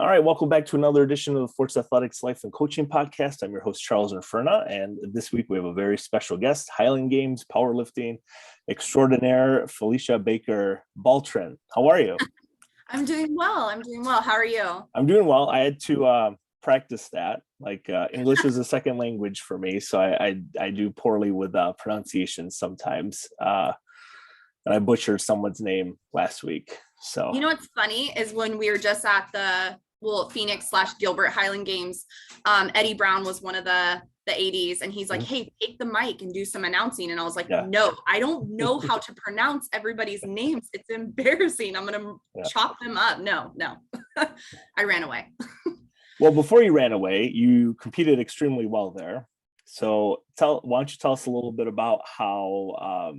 All right, welcome back to another edition of the Force Athletics Life and Coaching Podcast. I'm your host, Charles Inferna, and this week we have a very special guest, Highland Games powerlifting extraordinaire, Felicia Baker Baltren. How are you? I'm doing well. How are you? I'm doing well. I had to practice that. English is a second language for me, so I do poorly with pronunciation sometimes. And I butchered someone's name last week. So you know what's funny is when we were just at the Phoenix/Gilbert Highland Games, Ed.D. Brown was one of the ADs, and he's like, "Hey, take the mic and do some announcing." And I was like, "No, I don't know how to pronounce everybody's names. It's embarrassing. I'm gonna chop them up." No. I ran away. Well, before you ran away, you competed extremely well there. So why don't you tell us a little bit about how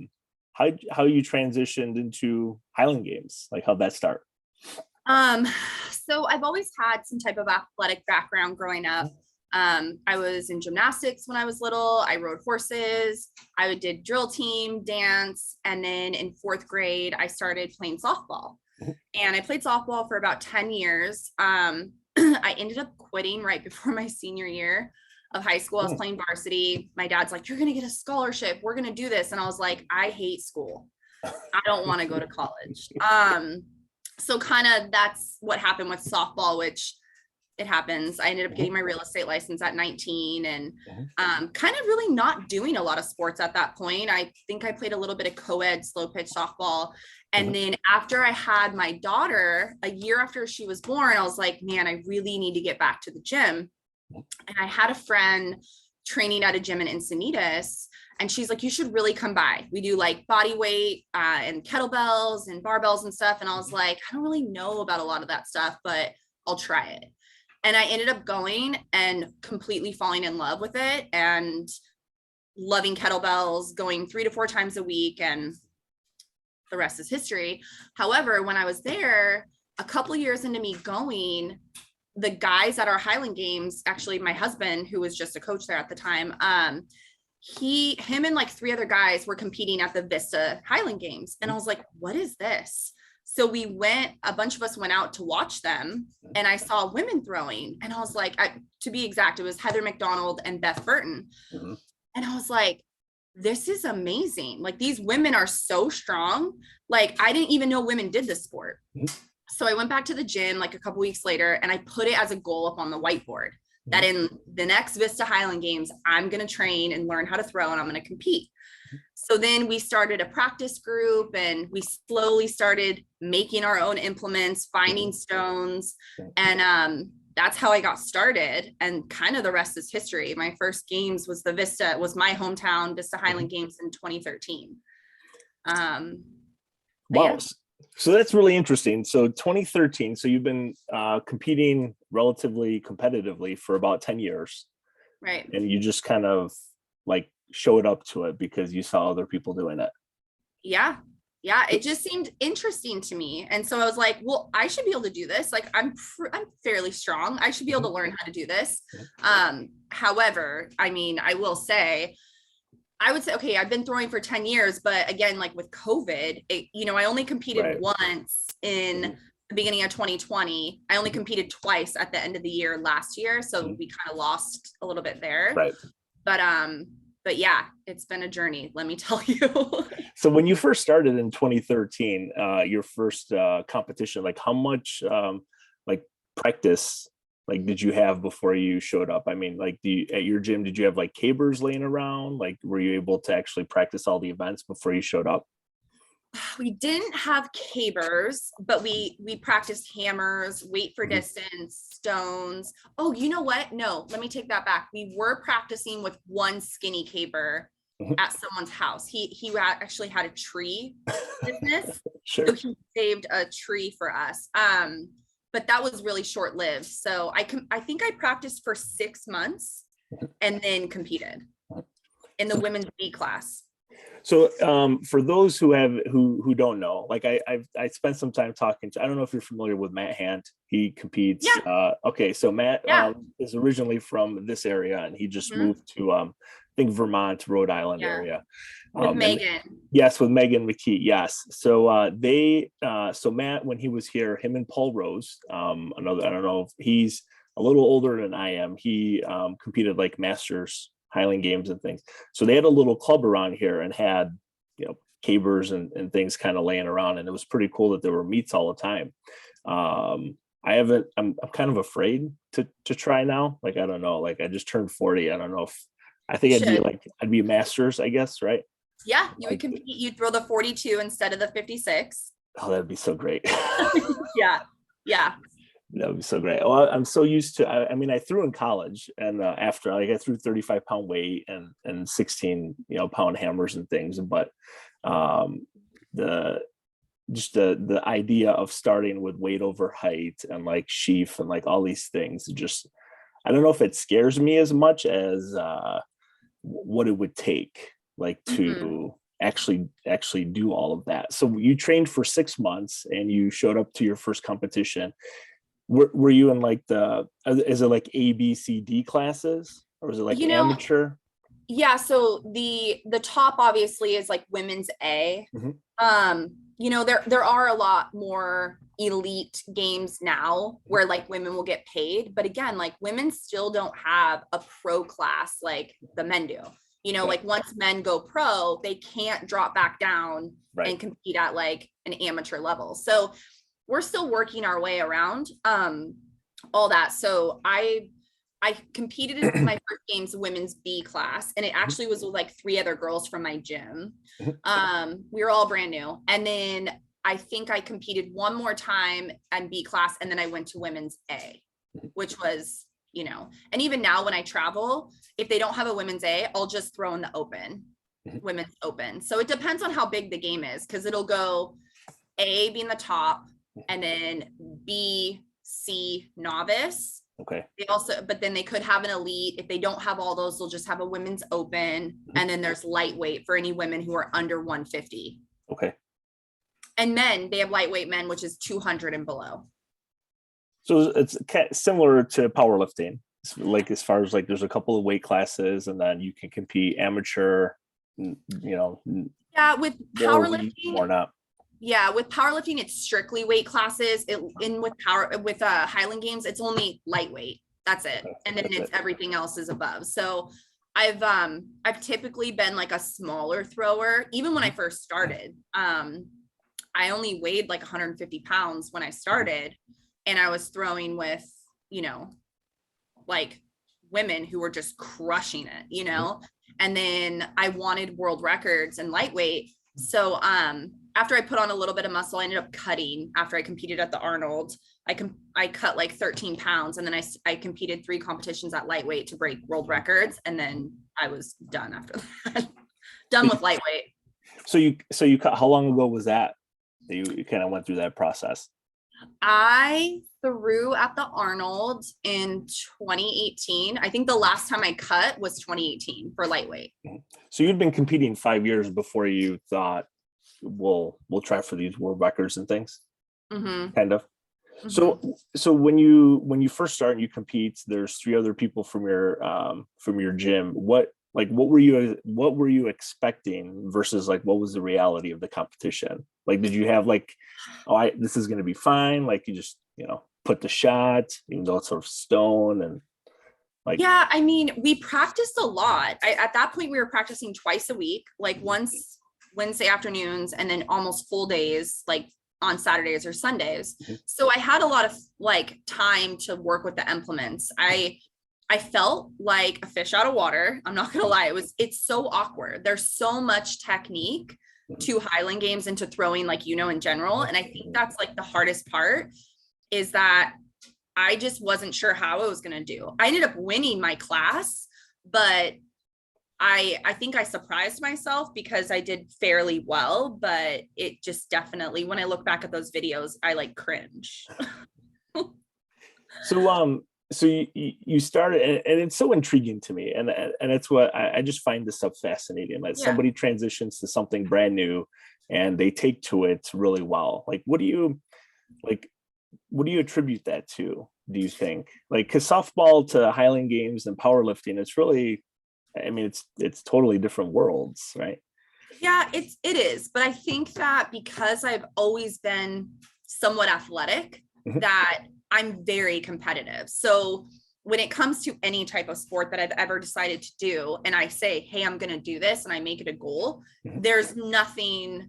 you transitioned into Highland Games, like how'd that start? So I've always had some type of athletic background growing up. I was in gymnastics when I was little. I rode horses. I did drill team, dance, and then in fourth grade, I started playing softball. And I played softball for about 10 years. I ended up quitting right before my senior year of high school. I was playing varsity. My dad's like, "You're going to get a scholarship. We're going to do this." And I was like, "I hate school. I don't want to go to college." So kind of that's what happened with softball, which it happens. I ended up getting my real estate license at 19 and kind of really not doing a lot of sports at that point. I think I played a little bit of co-ed slow pitch softball. And then after I had my daughter, a year after she was born, I was like, man, I really need to get back to the gym. And I had a friend training at a gym in Encinitas, and she's like, "You should really come by. We do like body weight and kettlebells and barbells and stuff." And I was like, I don't really know about a lot of that stuff, but I'll try it. And I ended up going and completely falling in love with it and loving kettlebells, going 3 to 4 times a week, and the rest is history. However, when I was there, a couple of years into me going, the guys at our Highland Games, actually my husband, who was just a coach there at the time, him and like 3 other guys were competing at the Vista Highland Games. And I was like, what is this? So a bunch of us went out to watch them, and I saw women throwing, and I was like, to be exact, it was Heather McDonald and Beth Burton. And I was like, this is amazing. Like, these women are so strong. Like, I didn't even know women did this sport. So I went back to the gym like a couple weeks later, and I put it as a goal up on the whiteboard that in the next Vista Highland Games, I'm going to train and learn how to throw, and I'm going to compete. So then we started a practice group, and we slowly started making our own implements, finding stones. And that's how I got started. And kind of the rest is history. My first games was my hometown Vista Highland Games in 2013. Wow. Yeah. So that's really interesting. So 2013, so you've been competing relatively competitively for about 10 years. Right. And you just kind of like showed up to it because you saw other people doing it. Yeah. It just seemed interesting to me. And so I was like, well, I should be able to do this. Like, I'm fairly strong. I should be able to learn how to do this. However, I mean, I would say, okay, I've been throwing for 10 years, but again, like with COVID, I only competed once in the beginning of 2020. I only competed twice at the end of the year last year. So we kind of lost a little bit there. Right. But yeah, it's been a journey, let me tell you. So when you first started in 2013, your first competition, like how much like practice like did you have before you showed up? I mean, like at your gym, did you have like cabers laying around? Like, were you able to actually practice all the events before you showed up? We didn't have cabers, but we practiced hammers, weight for distance, stones. Oh, you know what? No, let me take that back. We were practicing with one skinny caber at someone's house. He actually had a tree business. Sure. So he saved a tree for us. But that was really short-lived. So I think I practiced for 6 months and then competed in the women's B class. So for those who don't know, like I spent some time talking to, I don't know if you're familiar with Matt Hant. He competes. Yeah. Okay, so Matt Yeah. is originally from this area, and he just Mhm. moved to I think Vermont, Rhode Island Yeah. area. With And Megan. yes, with Megan McKee, yes. So so Matt, when he was here, him and Paul Rose, another, I don't know if he's a little older than I am. He competed like Masters, Highland Games and things. So they had a little club around here and had, cabers and things kind of laying around, and it was pretty cool that there were meets all the time. I haven't, I'm kind of afraid to try now. Like, I don't know, like I just turned 40. I don't know if I think Should. I'd be a Masters, I guess, right? Yeah, you would Like, compete. You'd throw the 42 instead of the 56. oh, that'd be so great. Yeah. Yeah. That would be so great. Well, I'm so used to. I mean, I threw in college, and after like I threw 35-pound weight and 16 pound hammers and things. But the just the idea of starting with weight over height and like sheath and like all these things, just I don't know if it scares me as much as what it would take, like Mhm. to actually do all of that. So you trained for 6 months and you showed up to your first competition. Were you in like is it like A, B, C, D classes, or is it like You know, amateur? yeah, so the top obviously is like women's A. Mhm. There are a lot more elite games now where like women will get paid, but again, like women still don't have a pro class like the men do. Okay. Like once men go pro, they can't drop back down Right. and compete at like an amateur level. So we're still working our way around all that. So I competed in my first games women's B class, and it Mhm. actually was with like three other girls from my gym. Mhm. We were all brand new. And then I think I competed one more time in B class, and then I went to women's A, which was, and even now when I travel, if they don't have a women's A, I'll just throw in the open, Mhm. women's open. So it depends on how big the game is, because it'll go A being the top, and then B, C, novice. Okay. They also, but then they could have an elite. If they don't have all those, they'll just have a women's open. Mhm. And then there's lightweight for any women who are under 150. Okay. And men, they have lightweight men, which is 200 and below. So it's similar to powerlifting. Like as far as like there's a couple of weight classes, and then you can compete amateur, Yeah, with more elite, powerlifting, more not. yeah, with powerlifting, it's strictly weight classes. With Highland Games, it's only lightweight. That's it. Okay. And then That's it's it. everything else is above. So I've typically been like a smaller thrower, even when I first started. I only weighed like 150 pounds when I started, and I was throwing with, you know, like women who were just crushing it. And then I wanted world records and lightweight. So after I put on a little bit of muscle, I ended up cutting after I competed at the Arnold. I cut like 13 pounds, and then I competed 3 competitions at lightweight to break world records, and then I was done after that. Done with lightweight. So you cut. How long ago was that you kind of went through that process? I threw at the Arnold in 2018. I think the last time I cut was 2018 for lightweight. So you'd been competing 5 years before you thought, we'll try for these world records and things, Mm-hmm. kind of. Mm-hmm. So when you first start and you compete, there's 3 other people from your gym. What were you expecting versus like what was the reality of the competition? Like, did you have like, oh, this is going to be fine, like you just put the shot even though it's sort of stone and like. Yeah, I mean, we practiced a lot. At that point, we were practicing twice a week, like once Wednesday afternoons, and then almost full days, like on Saturdays or Sundays. Mhm. So I had a lot of like time to work with the implements. I felt like a fish out of water. I'm not gonna lie. It's so awkward. There's so much technique to Highland Games and to throwing, like, in general. And I think that's like the hardest part, is that I just wasn't sure how I was gonna do. I ended up winning my class, but I think I surprised myself because I did fairly well, but it just definitely, when I look back at those videos, I like cringe. So so you started, and it's so intriguing to me, and it's what I just find this stuff fascinating, that Yeah. somebody transitions to something brand new and they take to it really well. Like like what do you attribute that to, do you think? Like, because softball to Highland games and powerlifting, it's really, I mean, it's totally different worlds, right? Yeah, it is. But I think that because I've always been somewhat athletic, Mhm. that I'm very competitive. So when it comes to any type of sport that I've ever decided to do, and I say, hey, I'm going to do this and I make it a goal, Mhm. there's nothing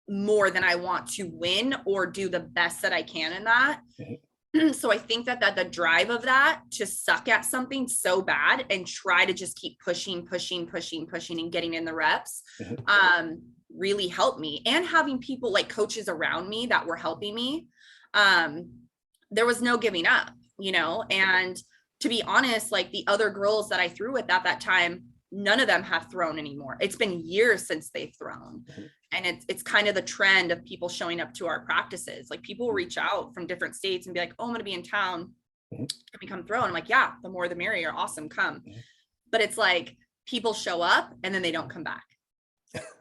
more than I want to win or do the best that I can in that. Mhm. So I think that the drive of that to suck at something so bad and try to just keep pushing and getting in the reps Mhm. really helped me. And having people like coaches around me that were helping me, um there was no giving up, and to be honest, like the other girls that I threw with at that time, none of them have thrown anymore. It's been years since they've thrown. Mhm. And it's kind of the trend of people showing up to our practices. Like people Mhm. reach out from different states and be like, oh, I'm going to be in town. Mhm. Can we come throw? And I'm like, yeah, the more the merrier. Awesome. Come. Mhm. But it's like people show up and then they don't come back,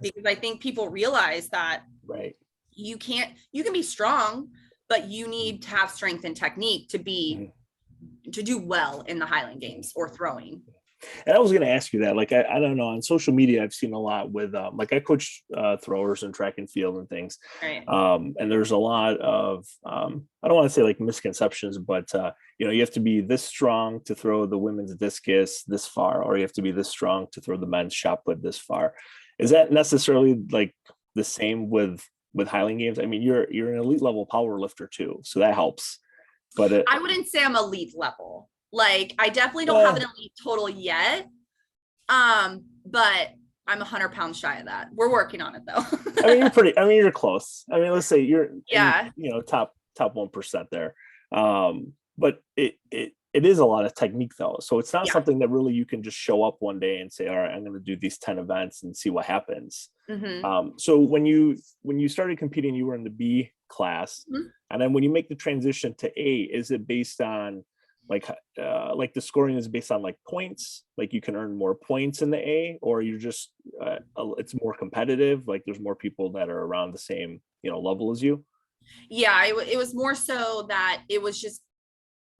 because I think people realize that Right. you can be strong, but you need to have strength and technique Mhm. to do well in the Highland Mhm. games or throwing. And I was going to ask you that. Like, I don't know, on social media, I've seen a lot with, like, I coach throwers and track and field and things. Right. And there's a lot of, I don't want to say like misconceptions, but, you have to be this strong to throw the women's discus this far, or you have to be this strong to throw the men's shot put this far. Is that necessarily like the same with Highland games? I mean, you're an elite level power lifter too, so that helps. But I wouldn't say I'm elite level. Like I definitely don't have well, an elite total yet. But I'm 100 pounds shy of that. We're working on it though. I mean, you're close. I mean, let's say you're in, Yeah. top 1% there. But it is a lot of technique though. So it's not Yeah. something that really you can just show up one day and say, all right, I'm going to do these 10 events and see what happens. Mm-hmm. So when you started competing, you were in the B class, Mm-hmm. and then when you make the transition to A, is it based on like the scoring is based on like points, like you can earn more points in the A, or you're just it's more competitive, like there's more people that are around the same level as you? Yeah, it was more so that it was just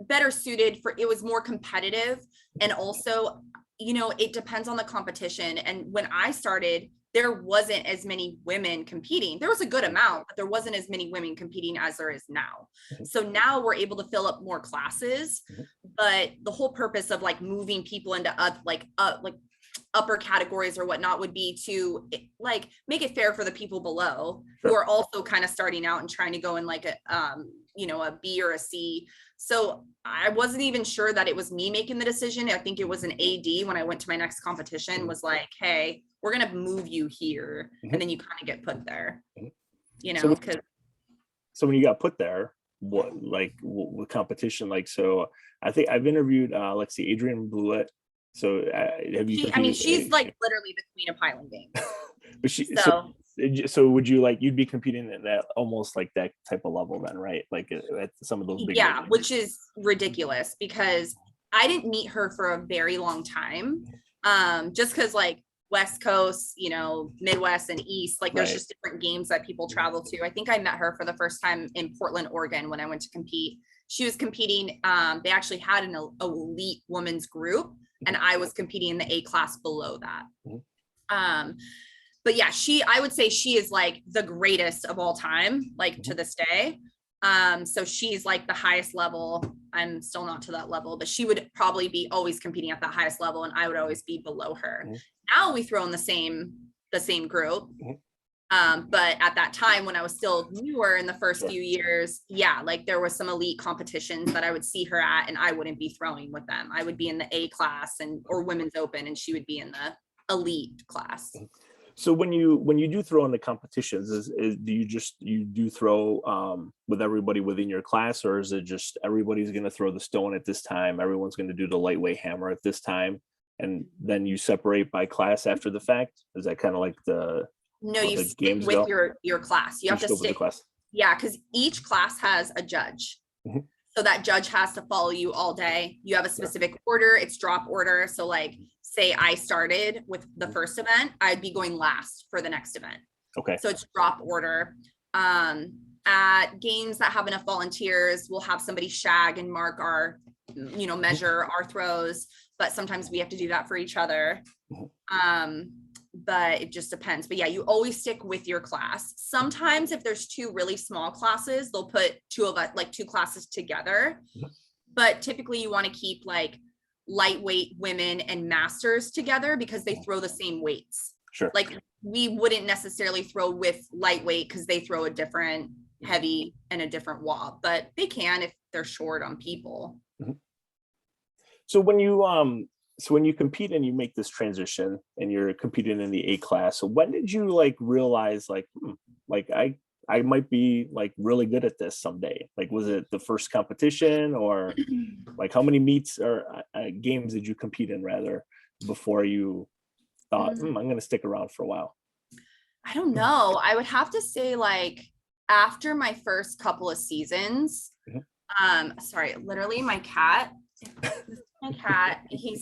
better suited for, it was more competitive. And also, it depends on the competition. And when I started, there wasn't as many women competing. There was a good amount, but there wasn't as many women competing as there is now. Mhm. So now we're able to fill up more classes, Mhm. but the whole purpose of like moving people into like upper categories or whatnot would be to like make it fair for the people below who Sure. are also kind of starting out and trying to go in like a B or a C. So I wasn't even sure that it was me making the decision. I think it was an AD when I went to my next competition was like, hey, we're going to move you here. Mhm. And then you kind of get put there, Mhm. because So when you got put there, what competition, like, so I think I've interviewed let's see, Adrian Blewett. So have you she's competed? like literally the queen of Highland games. But she, so So so would you, like, you'd be competing at that almost like that type of level then, right? Like at some of those big yeah, games. which is ridiculous because I didn't meet her for a very long time. Just because like West Coast, Midwest and East, like there's Right. just different games that people travel to. I think I met her for the first time in Portland, Oregon when I went to compete. She was competing. They actually had an elite women's group, and I was competing in the A class below that. Mhm. But yeah, I would say she is like the greatest of all time, like to Mhm. this day. So she's like the highest level. I'm still not to that level, but she would probably be always competing at that highest level, and I would always be below her. Mhm. Now we throw in the same group. Mhm. But at that time when I was still newer in the first Sure. few years, yeah, like there was some elite competitions that I would see her at, and I wouldn't be throwing with them. I would be in the A class or women's open, and she would be in the elite class. So when you do throw in the competitions, do you do throw with everybody within your class, or is it just everybody's going to throw the stone at this time, everyone's going to do the lightweight hammer at this time, and then you separate by class after the fact? Is that kind of like No, how you the stick games with go? your class. You You have to stick with the stick. class. Yeah, because each class has a judge. Mhm. So that judge has to follow you all day. You have a specific order, it's drop order. So like, say I started with the first event, I'd be going last for the next event. Okay. So it's drop order. At games that have enough volunteers, we'll have somebody shag and mark our, measure our throws, but sometimes we have to do that for each other. But it just depends. But yeah, you always stick with your class. Sometimes if there's two really small classes, they'll put two classes together. But typically you want to keep like lightweight women and masters together because they throw the same weights. Sure. Like we wouldn't necessarily throw with lightweight because they throw a different heavy and a different wob, but they can if they're short on people. So when you compete and you make this transition and you're competing in the A class, so when did you like realize like I might be like really good at this someday? Like, was it the first competition, or like how many meets or games did you compete in rather before you thought I'm going to stick around for a while? I don't know. I would have to say like after my first couple of seasons, sorry, literally my cat, he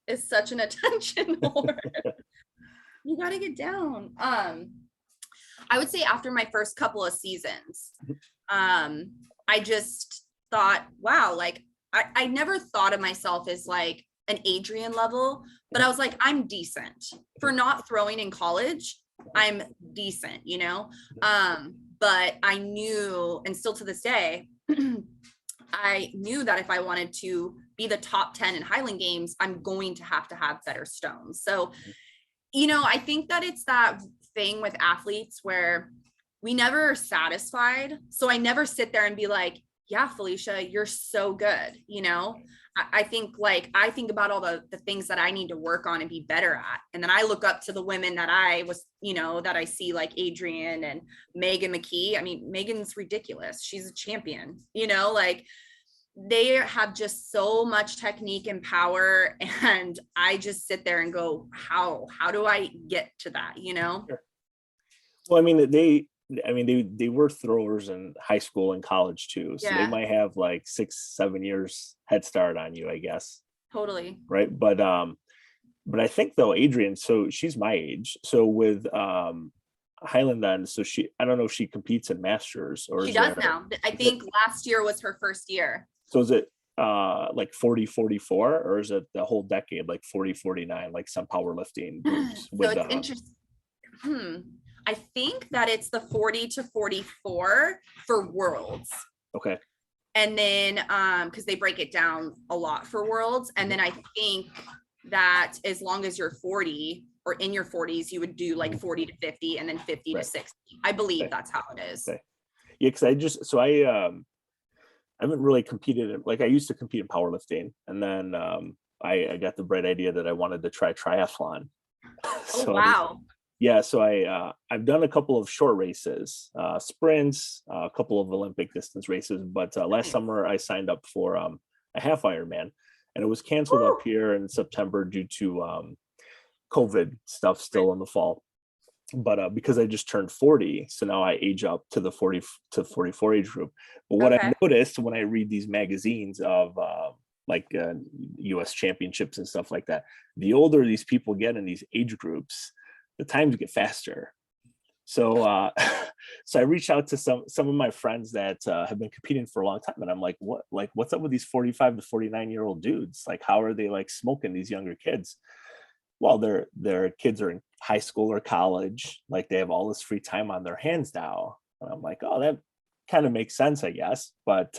is such an attention whore. You got to get down. I would say after my first couple of seasons, I just thought, wow, like I never thought of myself as like an Adrian level, but I was like, I'm decent for not throwing in college. I'm decent, but I knew, and still to this day, I knew that if I wanted to be the top 10 in Highland games, I'm going to have better stones. So, I think that it's that thing with athletes where we never are satisfied. So I never sit there and be like, yeah, Felicia, you're so good. I think about all the things that I need to work on and be better at. And then I look up to the women that that I see like Adrian and Megan McKee. I mean, Megan's ridiculous. She's a champion, like they have just so much technique and power. And I just sit there and go, how do I get to that? Sure. Well, I mean, they were throwers in high school and college too. So they might have like 6-7 years head start on you, I guess. Totally. Right. But I think though, Adrian, so she's my age. So with Highland then, so I don't know if she competes in masters or she does now. I think last year was her first year. So is it like 40-44, or is it the whole decade like 40-49, like some powerlifting groups? So it's interesting. I think that it's the 40-44 for worlds. Okay. And then because they break it down a lot for worlds. And then I think that as long as you're 40 or in your 40s, you would do like 40-50 and then 50-60. I believe that's how it is. Okay. Yeah, because I haven't really competed in, like I used to compete in powerlifting, and then I got the bright idea that I wanted to try triathlon. So wow. So I've done a couple of short races, sprints, a couple of Olympic distance races, but last summer I signed up for a half Ironman, and it was canceled up here in September due to COVID stuff still in the fall. But because I just turned 40, so now I age up to the 40 to 44 age group. But what I noticed when I read these magazines of US championships and stuff like that, the older these people get in these age groups, the times get faster. So so I reached out to some of my friends that have been competing for a long time, and I'm like, what's up with these 45 to 49-year-old dudes? Like, how are they like smoking these younger kids? Well, their kids are in high school or college, like they have all this free time on their hands now. And I'm like, oh, that kind of makes sense, I guess. But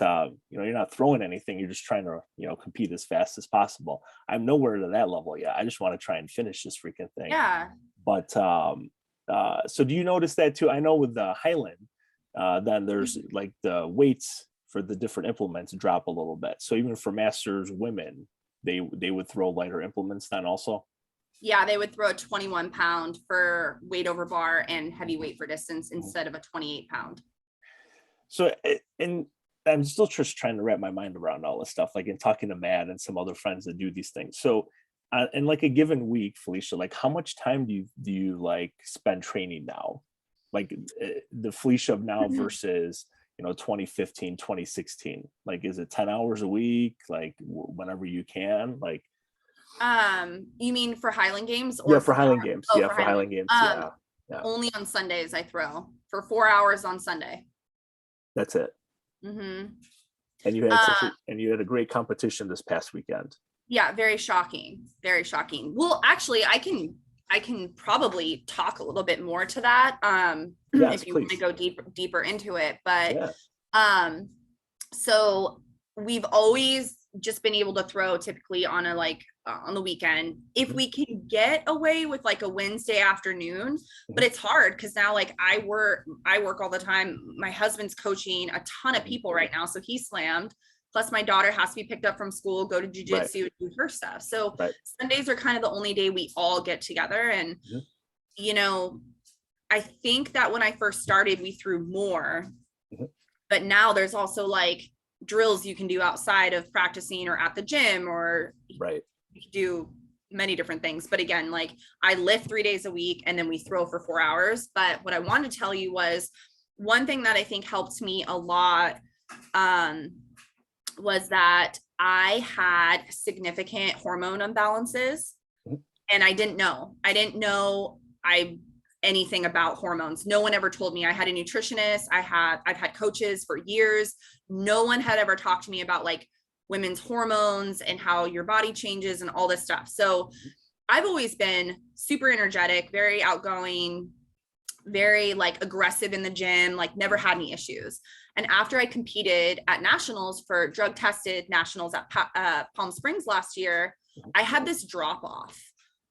you're not throwing anything, you're just trying to compete as fast as possible. I'm nowhere to that level yet. I just want to try and finish this freaking thing. Yeah. But so do you notice that too? I know with the Highland, then there's like the weights for the different implements drop a little bit. So even for masters women, they would throw lighter implements then also. Yeah, they would throw a 21 pound for weight over bar and heavy weight for distance instead of a 28 pound. So, and I'm still just trying to wrap my mind around all this stuff, like in talking to Matt and some other friends that do these things. So, in like a given week, Felicia, like how much time do you like spend training now? Like the Felicia of now versus, 2015, 2016? Like, is it 10 hours a week? Like whenever you can, like, you mean for Highland games or for Highland games? Oh, yeah, for Highland games. Yeah. Only on Sundays I throw for 4 hours on Sunday. That's it. Mm-hmm. And you had a great competition this past weekend. Yeah, very shocking. Very shocking. Well, actually, I can probably talk a little bit more to that yes, if you please. want to go deeper into it. But yeah. So we've always just been able to throw typically on on the weekend if we can get away with like a Wednesday afternoon, but it's hard because now like I work all the time. My husband's coaching a ton of people right now, so he's slammed. Plus my daughter has to be picked up from school, go to jujitsu, right. Do her stuff. So Sundays are kind of the only day we all get together. And I think that when I first started, we threw more, but now there's also like drills you can do outside of practicing or at the gym, or you can do many different things. But again, like I lift 3 days a week and then we throw for 4 hours. But what I wanted to tell you was one thing that I think helped me a lot was that I had significant hormone imbalances and I didn't know anything about hormones. No one ever told me. I had a nutritionist. I've had coaches for years. No one had ever talked to me about like women's hormones and how your body changes and all this stuff. So I've always been super energetic, very outgoing, very like aggressive in the gym, like never had any issues. And after I competed at nationals for drug tested nationals at Palm Springs last year, I had this drop off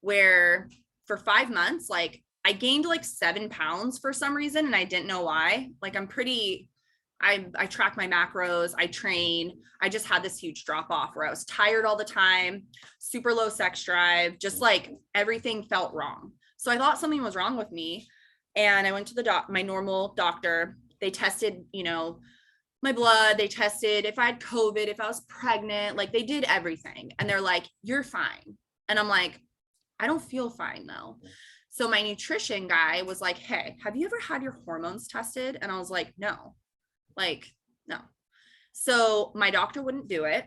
where for 5 months, like I gained like 7 pounds for some reason. And I didn't know why. Like I track my macros, I train. I just had this huge drop off where I was tired all the time, super low sex drive, just like everything felt wrong. So I thought something was wrong with me. And I went to my normal doctor. They tested, my blood. They tested if I had COVID, if I was pregnant, like they did everything. And they're like, you're fine. And I'm like, I don't feel fine though. So my nutrition guy was like, hey, have you ever had your hormones tested? And I was like, no. No. So my doctor wouldn't do it.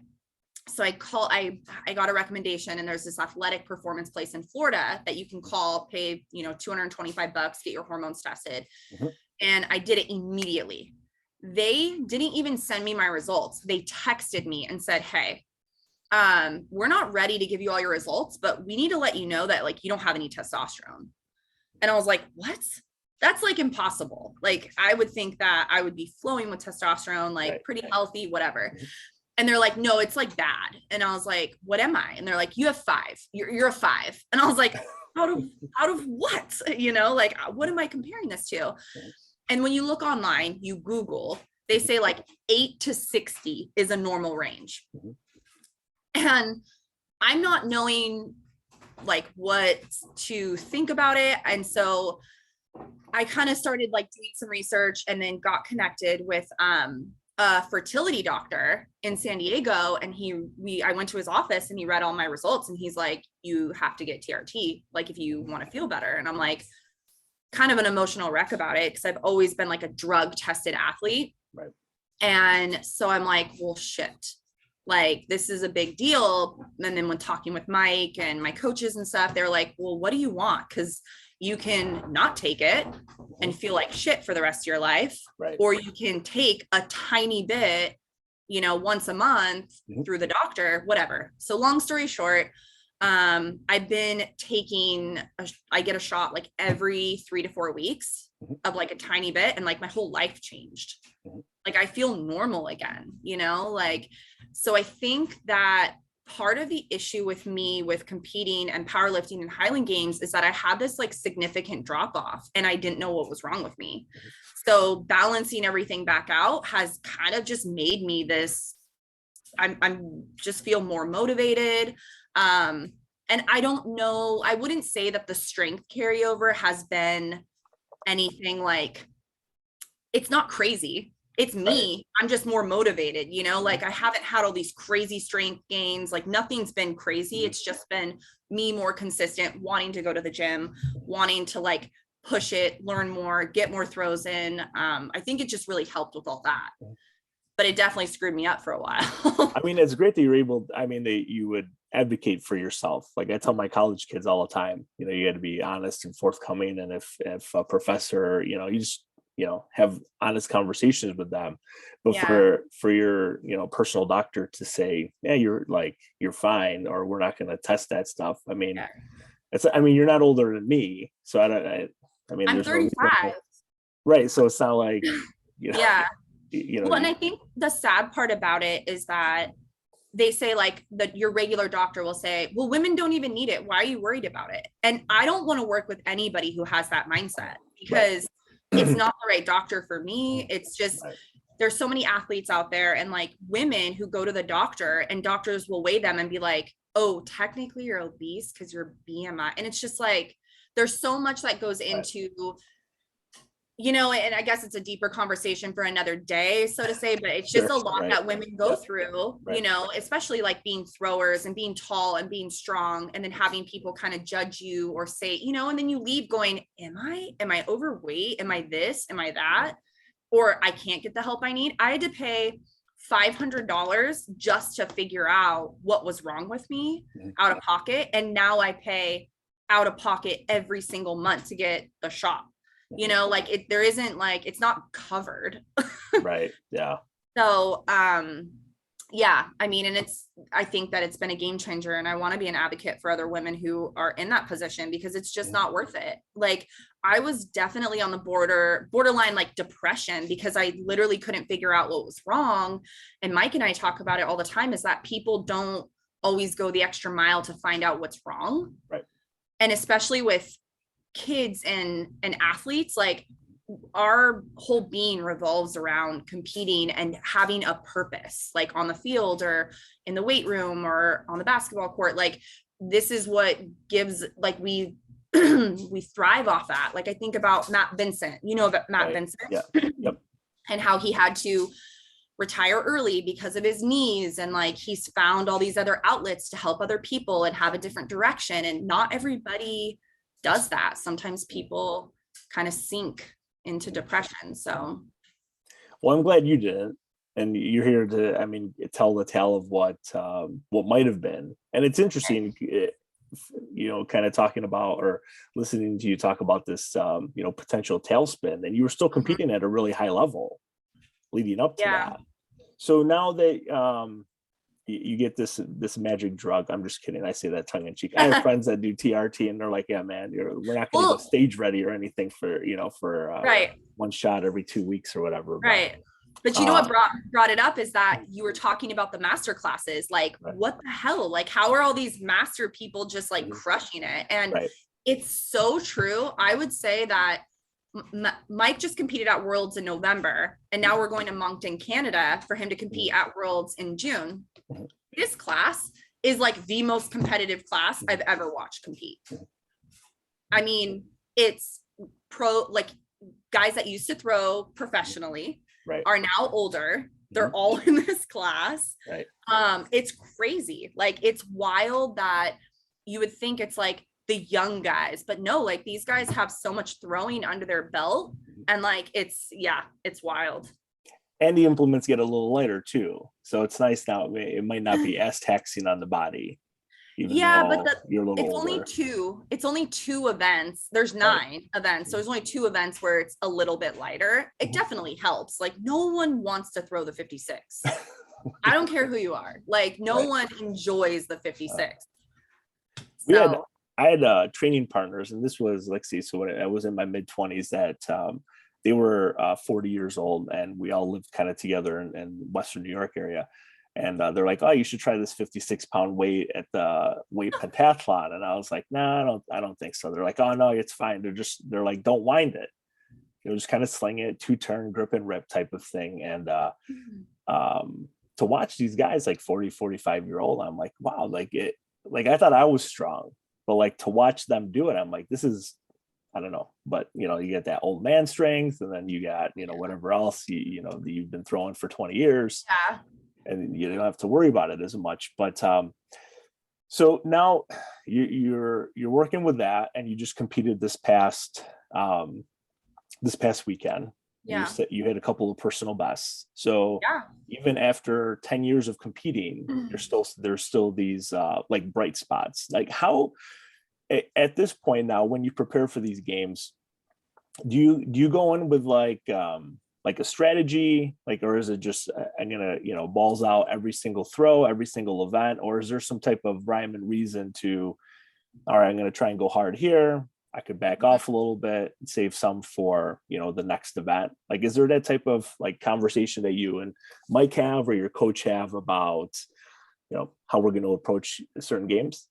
So I got a recommendation, and there's this athletic performance place in Florida that you can call, pay, $225, get your hormones tested. And I did it immediately. They didn't even send me my results. They texted me and said, hey, we're not ready to give you all your results, but we need to let you know that like you don't have any testosterone. And I was like, what? That's like impossible. Like I would think that I would be flowing with testosterone, like pretty healthy, whatever. And they're like, no, it's like bad. And I was like, what am I? And they're like, you have 5. You're a 5. And I was like, out of what? Like, what am I comparing this to? And when you look online, you Google, they say like 8 to 60 is a normal range. And I'm not knowing like what to think about it. And so I kind of started like doing some research and then got connected with a fertility doctor in San Diego. And I went to his office and he read all my results and he's like, you have to get TRT, like if you want to feel better. And I'm like kind of an emotional wreck about it because I've always been like a drug tested athlete. Right. And so I'm like, well, shit, like this is a big deal. And then when talking with Mike and my coaches and stuff, they're like, well, what do you want? Because you can not take it and feel like shit for the rest of your life, or you can take a tiny bit, once a month through the doctor, whatever. So long story short, I've been taking, I get a shot like every 3 to 4 weeks of like a tiny bit. And like my whole life changed. Like I feel normal again, so I think that part of the issue with me with competing and powerlifting and Highland games is that I had this like significant drop off and I didn't know what was wrong with me. So balancing everything back out has kind of just made me this, I'm just feel more motivated. And I don't know, I wouldn't say that the strength carryover has been anything like, it's not crazy. It's me. I'm just more motivated, like I haven't had all these crazy strength gains. Like nothing's been crazy. It's just been me more consistent, wanting to go to the gym, wanting to like push it, learn more, get more throws in. I think it just really helped with all that, but it definitely screwed me up for a while. I mean, it's great that you're able, I mean, that you would advocate for yourself. Like I tell my college kids all the time, you know, you got to be honest and forthcoming. And if a professor, you know, you just, you know, have honest conversations with them. But Yeah. for your, you know, personal doctor to say, yeah, you're fine, or we're not going to test that stuff. I mean, Yeah. I mean, you're not older than me. So I mean, I'm there's no reason 35. right. So it's not like, you know, Yeah. you know, Well, and I think the sad part about it is that they say like that your regular doctor will say, well, women don't even need it. Why are you worried about it? And I don't want to work with anybody who has that mindset, because it's not the right doctor for me. It's just, there's so many athletes out there, and like women who go to the doctor, and doctors will weigh them and be like, oh, technically you're obese because you're BMI. And it's just like, there's so much that goes into, you know, and I guess it's a deeper conversation for another day, so to say, but it's just a lot that women go through, you know, especially like being throwers and being tall and being strong, and then having people kind of judge you or say, you know, and then you leave going, am I overweight? Am I this? Am I that? Or I can't get the help I need. I had to pay $500 just to figure out what was wrong with me out of pocket. And now I pay out of pocket every single month to get the shot. You know, like there isn't like, it's not covered. Right. Yeah. So, yeah, I mean, and I think that it's been a game changer, and I want to be an advocate for other women who are in that position, because it's just not worth it. Like I was definitely on the borderline, like depression, because I literally couldn't figure out what was wrong. And Mike and I talk about it all the time, is that people don't always go the extra mile to find out what's wrong. Right. And especially with kids and athletes, like our whole being revolves around competing and having a purpose, like on the field or in the weight room or on the basketball court. Like this is what gives, like we we thrive off that. Like I think about Matt Vincent, you know, about Matt Vincent. Yeah. Yep. And how he had to retire early because of his knees, and like he's found all these other outlets to help other people and have a different direction. And not everybody does that. Sometimes people kind of sink into depression. So, well, I'm glad you didn't, and you're here to, I mean, tell the tale of what might have been. And it's interesting, you know, kind of talking about or listening to you talk about this, you know, potential tailspin, and you were still competing at a really high level leading up to that. So now that you get this magic drug. I'm just kidding. I say that tongue in cheek. I have friends that do TRT, and they're like, yeah, man, we're not going to go stage ready or anything for, you know, for one shot every 2 weeks or whatever. Right. But you know what brought it up is that you were talking about the master classes. Like, what the hell? Like, how are all these master people just like crushing it? And it's so true. I would say that Mike just competed at Worlds in November, and now we're going to Moncton, Canada for him to compete at Worlds in June. His class is like the most competitive class I've ever watched compete. I mean, it's like guys that used to throw professionally are now older. They're all in this class. It's crazy. Like it's wild that you would think it's like the young guys, but no, like these guys have so much throwing under their belt, and like it's wild. And the implements get a little lighter too, so it's nice now. It might not be as taxing on the body. But you're a little it's older. It's only two events. There's 9 events, so there's only 2 events where it's a little bit lighter. It definitely helps. Like no one wants to throw the 56. I don't care who you are. Like no one enjoys the 56. I had training partners, and this was, let's see, so when I was in my mid-20s, that they were 40 years old, and we all lived kind of together in Western New York area. And they're like, oh, you should try this 56-pound weight at the weight pentathlon. And I was like, no, I don't think so. They're like, oh no, it's fine. They're like, don't wind it. You know, just kind of sling it, 2-turn grip and rip type of thing. And to watch these guys like 40, 45-year-old, I'm like, wow, like I thought I was strong, but like to watch them do it, I'm like, this is, I don't know, but you know, you get that old man strength, and then you got, you know, whatever else you know that you've been throwing for 20 years. And you don't have to worry about it as much. But So now you're working with that, and you just competed this past weekend. And you Yeah. said you had a couple of personal bests. So Yeah. even after 10 years of competing, there's still these like bright spots. Like how at this point now, when you prepare for these games, do you go in with like a strategy, like, or is it just I'm gonna, balls out every single throw, every single event, or is there some type of rhyme and reason to, all right, I'm gonna try and go hard here, I could back off a little bit and save some for, the next event? Like, is there that type of like conversation that you and Mike have, or your coach have about, how we're going to approach certain games?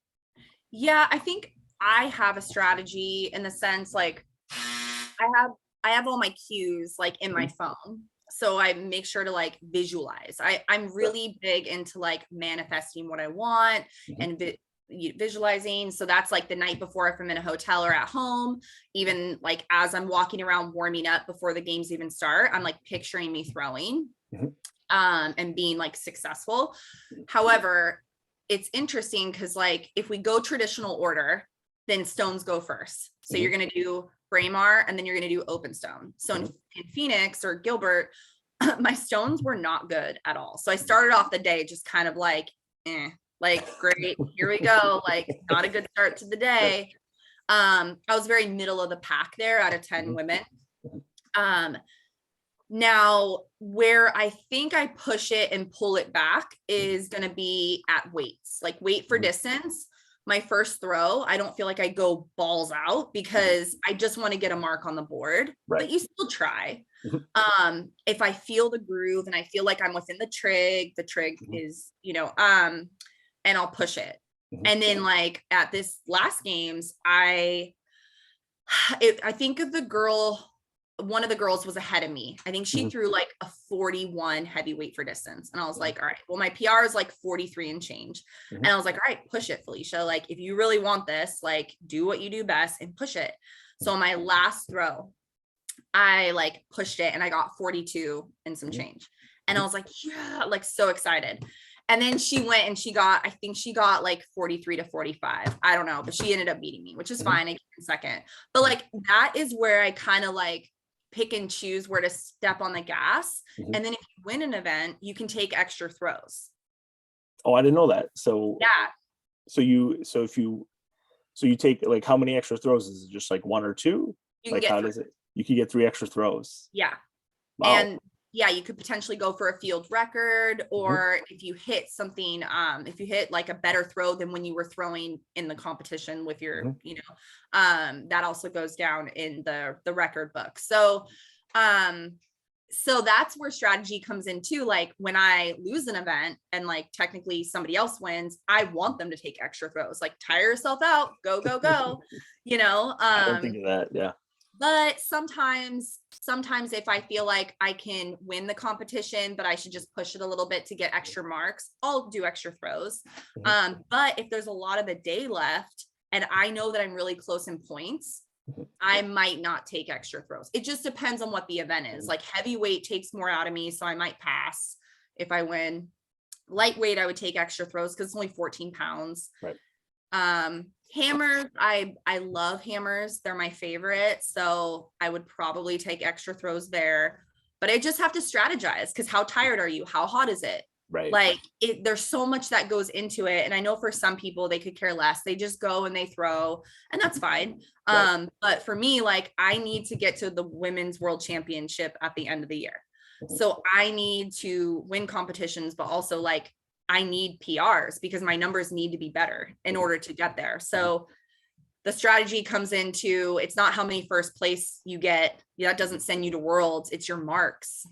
Yeah, I think I have a strategy in the sense like I have I have all my cues like in my phone. So I make sure to like visualize. I'm really big into like manifesting what I want and visualizing. So that's like the night before if I'm in a hotel or at home, even like as I'm walking around warming up before the games even start, I'm like picturing me throwing and being like successful. However, it's interesting because like if we go traditional order, then stones go first. So you're going to do Braemar and then you're going to do open stone. So in Phoenix or Gilbert, my stones were not good at all. So I started off the day just kind of like, like great, here we go. Like not a good start to the day. I was very middle of the pack there out of 10 women. Now, where I think I push it and pull it back is going to be at weights, like weight for distance. My first throw, I don't feel like I go balls out because I just want to get a mark on the board, but you still try. If I feel the groove and I feel like I'm within the trig is, and I'll push it. And then like at this last games, I think of the girl, one of the girls was ahead of me. I think she threw like a 41 heavyweight for distance. And I was like, all right, well, my PR is like 43 and change. And I was like, all right, push it, Felicia. Like, if you really want this, like do what you do best and push it. So on my last throw, I like pushed it and I got 42 and some change. And I was like, yeah, like so excited. And then she went and I think she got like 43 to 45. I don't know, but she ended up beating me, which is fine. I came in second. But like, that is where I kind of like pick and choose where to step on the gas. And then if you win an event, you can take extra throws. Oh, I didn't know that. So yeah. So you take like, how many extra throws? Is it just like one or two? You can Like, get how does it? You can get 3 extra throws. Yeah. Wow. And yeah, you could potentially go for a field record, or if you hit something, if you hit like a better throw than when you were throwing in the competition with your, that also goes down in the record book. So that's where strategy comes in too. Like when I lose an event and like technically somebody else wins, I want them to take extra throws, like tire yourself out, go, go, go, I didn't think of that. Yeah. But sometimes if I feel like I can win the competition, but I should just push it a little bit to get extra marks, I'll do extra throws. But if there's a lot of the day left and I know that I'm really close in points, I might not take extra throws. It just depends on what the event is. Like heavyweight takes more out of me, so I might pass if I win. Lightweight, I would take extra throws because it's only 14 pounds. Right. Hammers, I love hammers. They're my favorite. So I would probably take extra throws there, but I just have to strategize because how tired are you? How hot is it? Right. Like there's so much that goes into it. And I know for some people they could care less. They just go and they throw, and that's fine. But for me, like I need to get to the women's world championship at the end of the year. So I need to win competitions, but also like I need PRs because my numbers need to be better in order to get there. So the strategy comes into, it's not how many first place you get. That doesn't send you to worlds. It's your marks.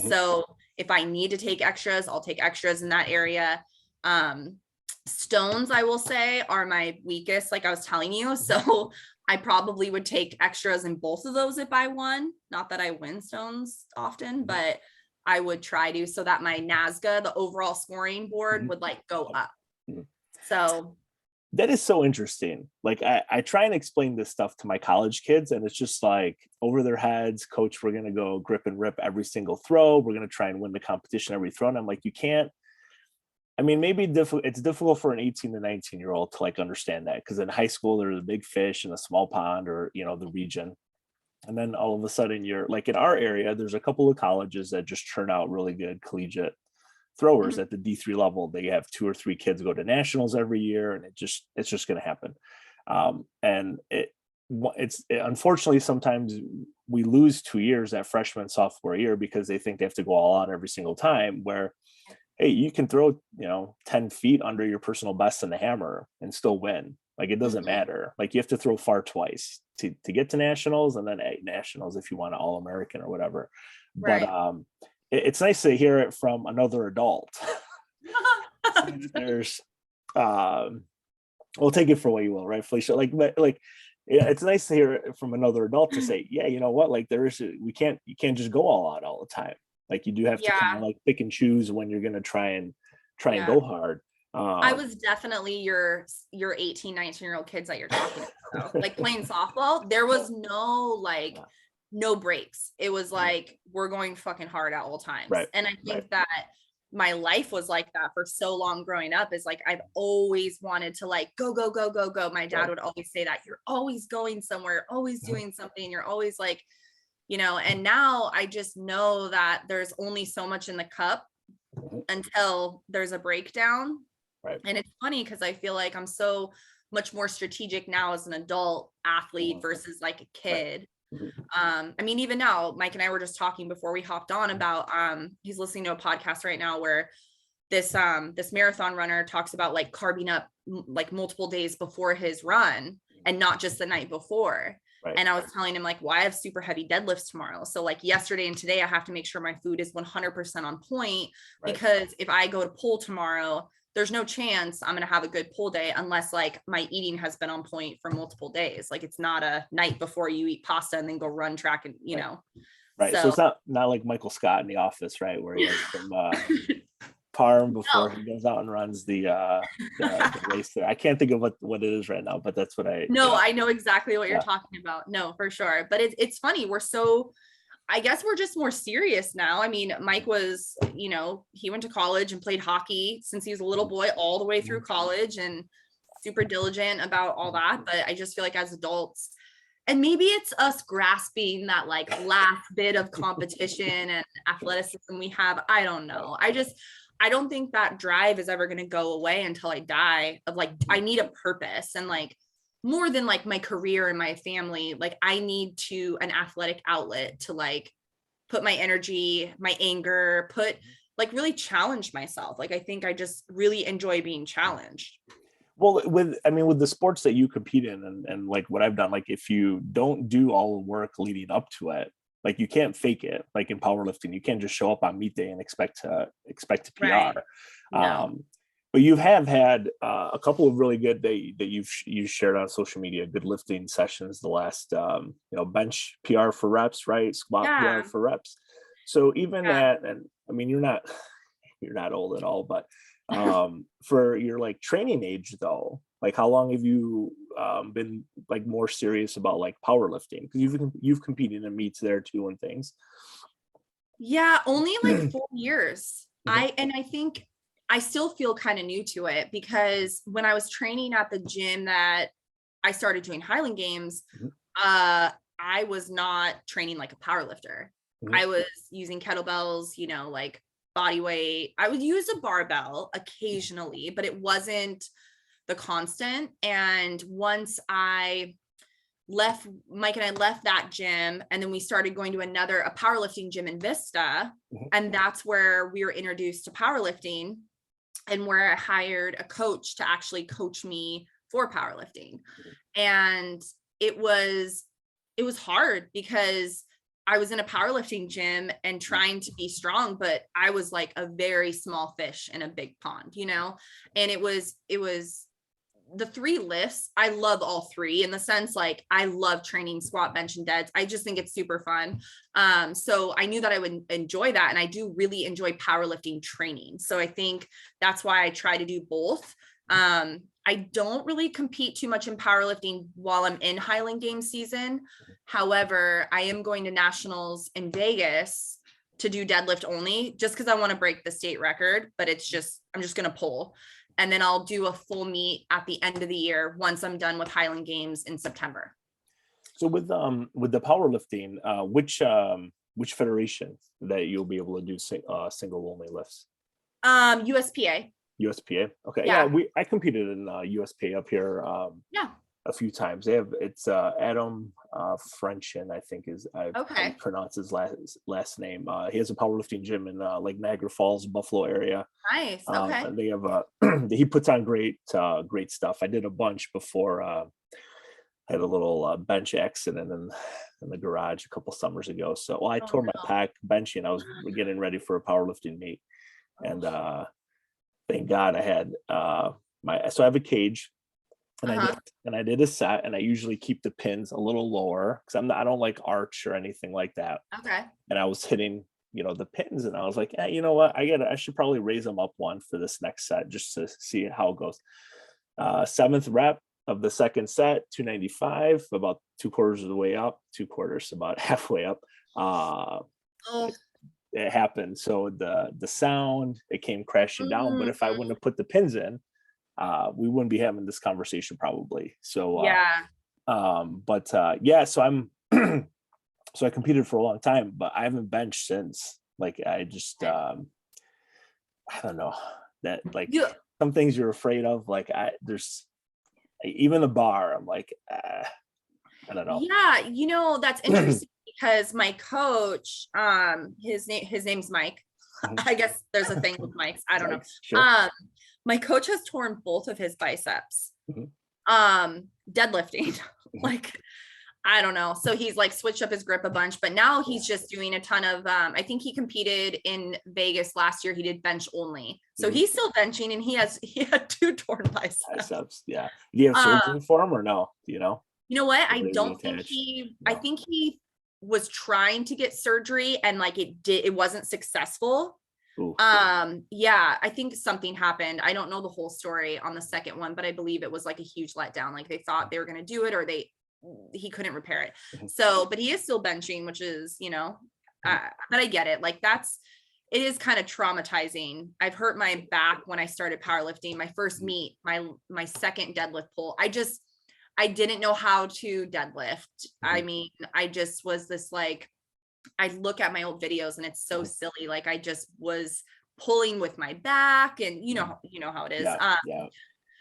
So if I need to take extras, I'll take extras in that area. Stones, I will say, are my weakest, like I was telling you. So I probably would take extras in both of those if I won. Not that I win stones often, but I would try to, so that my NASGA, the overall scoring board, would like go up. So that is so interesting. Like I try and explain this stuff to my college kids, and it's just like over their heads, coach, we're going to go grip and rip every single throw. We're going to try and win the competition every throw. And I'm like, you can't, I mean, maybe it's difficult for an 18 to 19-year-old to like understand that, because in high school there's a big fish in a small pond, or the region. And then all of a sudden you're like, in our area, there's a couple of colleges that just churn out really good collegiate throwers Mhm. at the D3 level. They have 2 or 3 kids go to nationals every year, and it's just going to happen. And unfortunately, sometimes we lose 2 years at freshman sophomore year because they think they have to go all out every single time, where hey, you can throw 10 feet under your personal best in the hammer and still win. Like, it doesn't Mhm. matter. Like, you have to throw far twice to get to nationals, and then at nationals if you want an all-American or whatever. But Right. it's nice to hear it from another adult. There's we'll take it for what you will, right, Felicia? Like yeah, it's nice to hear it from another adult to say, yeah, you know what, like you can't just go all out all the time. Like, you do have to kind of Yeah. like pick and choose when you're going to try and Yeah. go hard. I was definitely your 18, 19-year-old kids that you're talking about, though. Like playing softball, there was no breaks. It was like, we're going fucking hard at all times. Right, And I right, think that my life was like that for so long growing up. Is like, I've always wanted to like go, go, go, go, go. My dad right. would always say that you're always going somewhere, always doing something. You're always like, and now I just know that there's only so much in the cup Mhm. until there's a breakdown. Right. And it's funny because I feel like I'm so much more strategic now as an adult athlete Mhm. versus like a Right. kid. Mhm. I mean, even now, Mike and I were just talking before we hopped on about he's listening to a podcast right now where this marathon runner talks about like carbing up like multiple days before his run and not just the night before. Right. And I was telling him like, well, I have super heavy deadlifts tomorrow. So like yesterday and today, I have to make sure my food is 100% on point, Right. because if I go to pull tomorrow, there's no chance I'm going to have a good pull day unless like my eating has been on point for multiple days. Like, it's not a night before you eat pasta and then go run track and, Right. Right. So so it's not like Michael Scott in The Office, right, where he has some parm before no, he goes out and runs the race there. I can't think of what it is right now, but that's what no, I know exactly what you're yeah. talking about. No, for sure. But it's funny. I guess we're just more serious now. I mean, Mike was, he went to college and played hockey since he was a little boy all the way through college, and super diligent about all that. But I just feel like as adults, and maybe it's us grasping that like last bit of competition and athleticism we have. I don't know. I don't think that drive is ever going to go away until I die, of like, I need a purpose, and like, more than like my career and my family, like I need an athletic outlet to like put my energy, my anger, like really challenge myself. Like, I think I just really enjoy being challenged. Well, with the sports that you compete in, and like what I've done, like if you don't do all the work leading up to it, like you can't fake it. Like in powerlifting, you can't just show up on meet day and expect to Right. PR. No. But you have had a couple of really good that you shared on social media, good lifting sessions. The last bench PR for reps, right? Squat PR Yeah. for reps. So even Yeah. that, and I mean, you're not old at all, but for your like training age though, like how long have you been like more serious about like powerlifting? Because you've competed in meets there too and things. Yeah. Only like 4 years. Mhm. I think I still feel kind of new to it, because when I was training at the gym that I started doing Highland games, Mhm. I was not training like a power lifter. Mhm. I was using kettlebells, like body weight. I would use a barbell occasionally, but it wasn't the constant. And once Mike and I left that gym, and then we started going to a powerlifting gym in Vista. Mhm. And that's where we were introduced to powerlifting, and where I hired a coach to actually coach me for powerlifting. And it was hard, because I was in a powerlifting gym and trying to be strong, but I was like a very small fish in a big pond, and it was the 3 lifts. I love all 3, in the sense like I love training squat, bench, and deads. I just think it's super fun. So I knew that I would enjoy that, and I do really enjoy powerlifting training. So I think that's why I try to do both. I don't really compete too much in powerlifting while I'm in Highland Games season. However, I am going to nationals in Vegas to do deadlift only just because I want to break the state record, but I'm just going to pull. And then I'll do a full meet at the end of the year once I'm done with Highland Games in September. So with the powerlifting, which federation that you'll be able to do single only lifts? USPA. USPA. Okay. Yeah. I competed in USPA up here. A few times. It's Adam Frenchin, I think is I pronounce his last name. He has a powerlifting gym in like Niagara Falls, Buffalo area. Nice. Okay. And they have he puts on great stuff. I did a bunch before. I had a little bench accident in the garage a couple summers ago. So I tore my pec benching. I was getting ready for a powerlifting meet, and thank God I had so I have a cage. And I did a set, and I usually keep the pins a little lower because I don't like arch or anything like that. Okay. And I was hitting, the pins, and I was like, you know what? I should probably raise them up one for this next set just to see how it goes. 7th rep of the second set, 295, about 2/4 of the way up, 2/4, about halfway up. It happened. So the sound, it came crashing down. But if I wouldn't have put the pins in, we wouldn't be having this conversation probably. So so I'm so I competed for a long time, but I haven't benched since. Like I just I don't know that like some things you're afraid of. Like there's even the bar. I'm like I don't know. Yeah, that's interesting because my coach, his name's Mike. I guess there's a thing with Mike's. I don't know. Sure. My coach has torn both of his biceps, deadlifting. Like, I don't know. So he's like switched up his grip a bunch, but now he's just doing a ton of, I think he competed in Vegas last year. He did bench only. So he's still benching, and he had 2 torn biceps. Yeah. Do you have surgery for him or no? Do you know? You know what? I don't think I think he was trying to get surgery, and like it wasn't successful. I think something happened. I don't know the whole story on the second one, but I believe it was like a huge letdown. Like they thought they were going to do it, or he couldn't repair it. So, but he is still benching, which is, but I get it. Like it is kind of traumatizing. I've hurt my back when I started powerlifting. My first meet, my second deadlift pull, I didn't know how to deadlift. I mean, I just was this like, I look at my old videos and it's so silly. Like I just was pulling with my back, and you know how it is.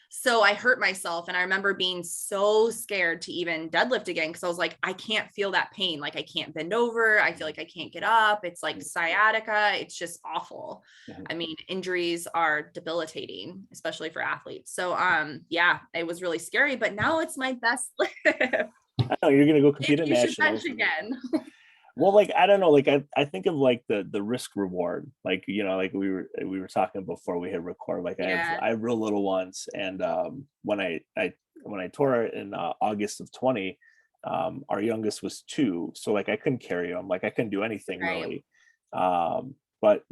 So I hurt myself, and I remember being so scared to even deadlift again because I was like, I can't feel that pain. Like I can't bend over. I feel like I can't get up. It's like sciatica. It's just awful. I mean, injuries are debilitating, especially for athletes. So it was really scary, but now it's my best lift. I know you're gonna go compete at nationals again. Well, like I don't know, like I think of like the risk reward, like like we were talking before we hit record. Like I have real little ones, and when I tore it in August of 20, our youngest was 2, so like I couldn't carry him, like I couldn't do anything really. But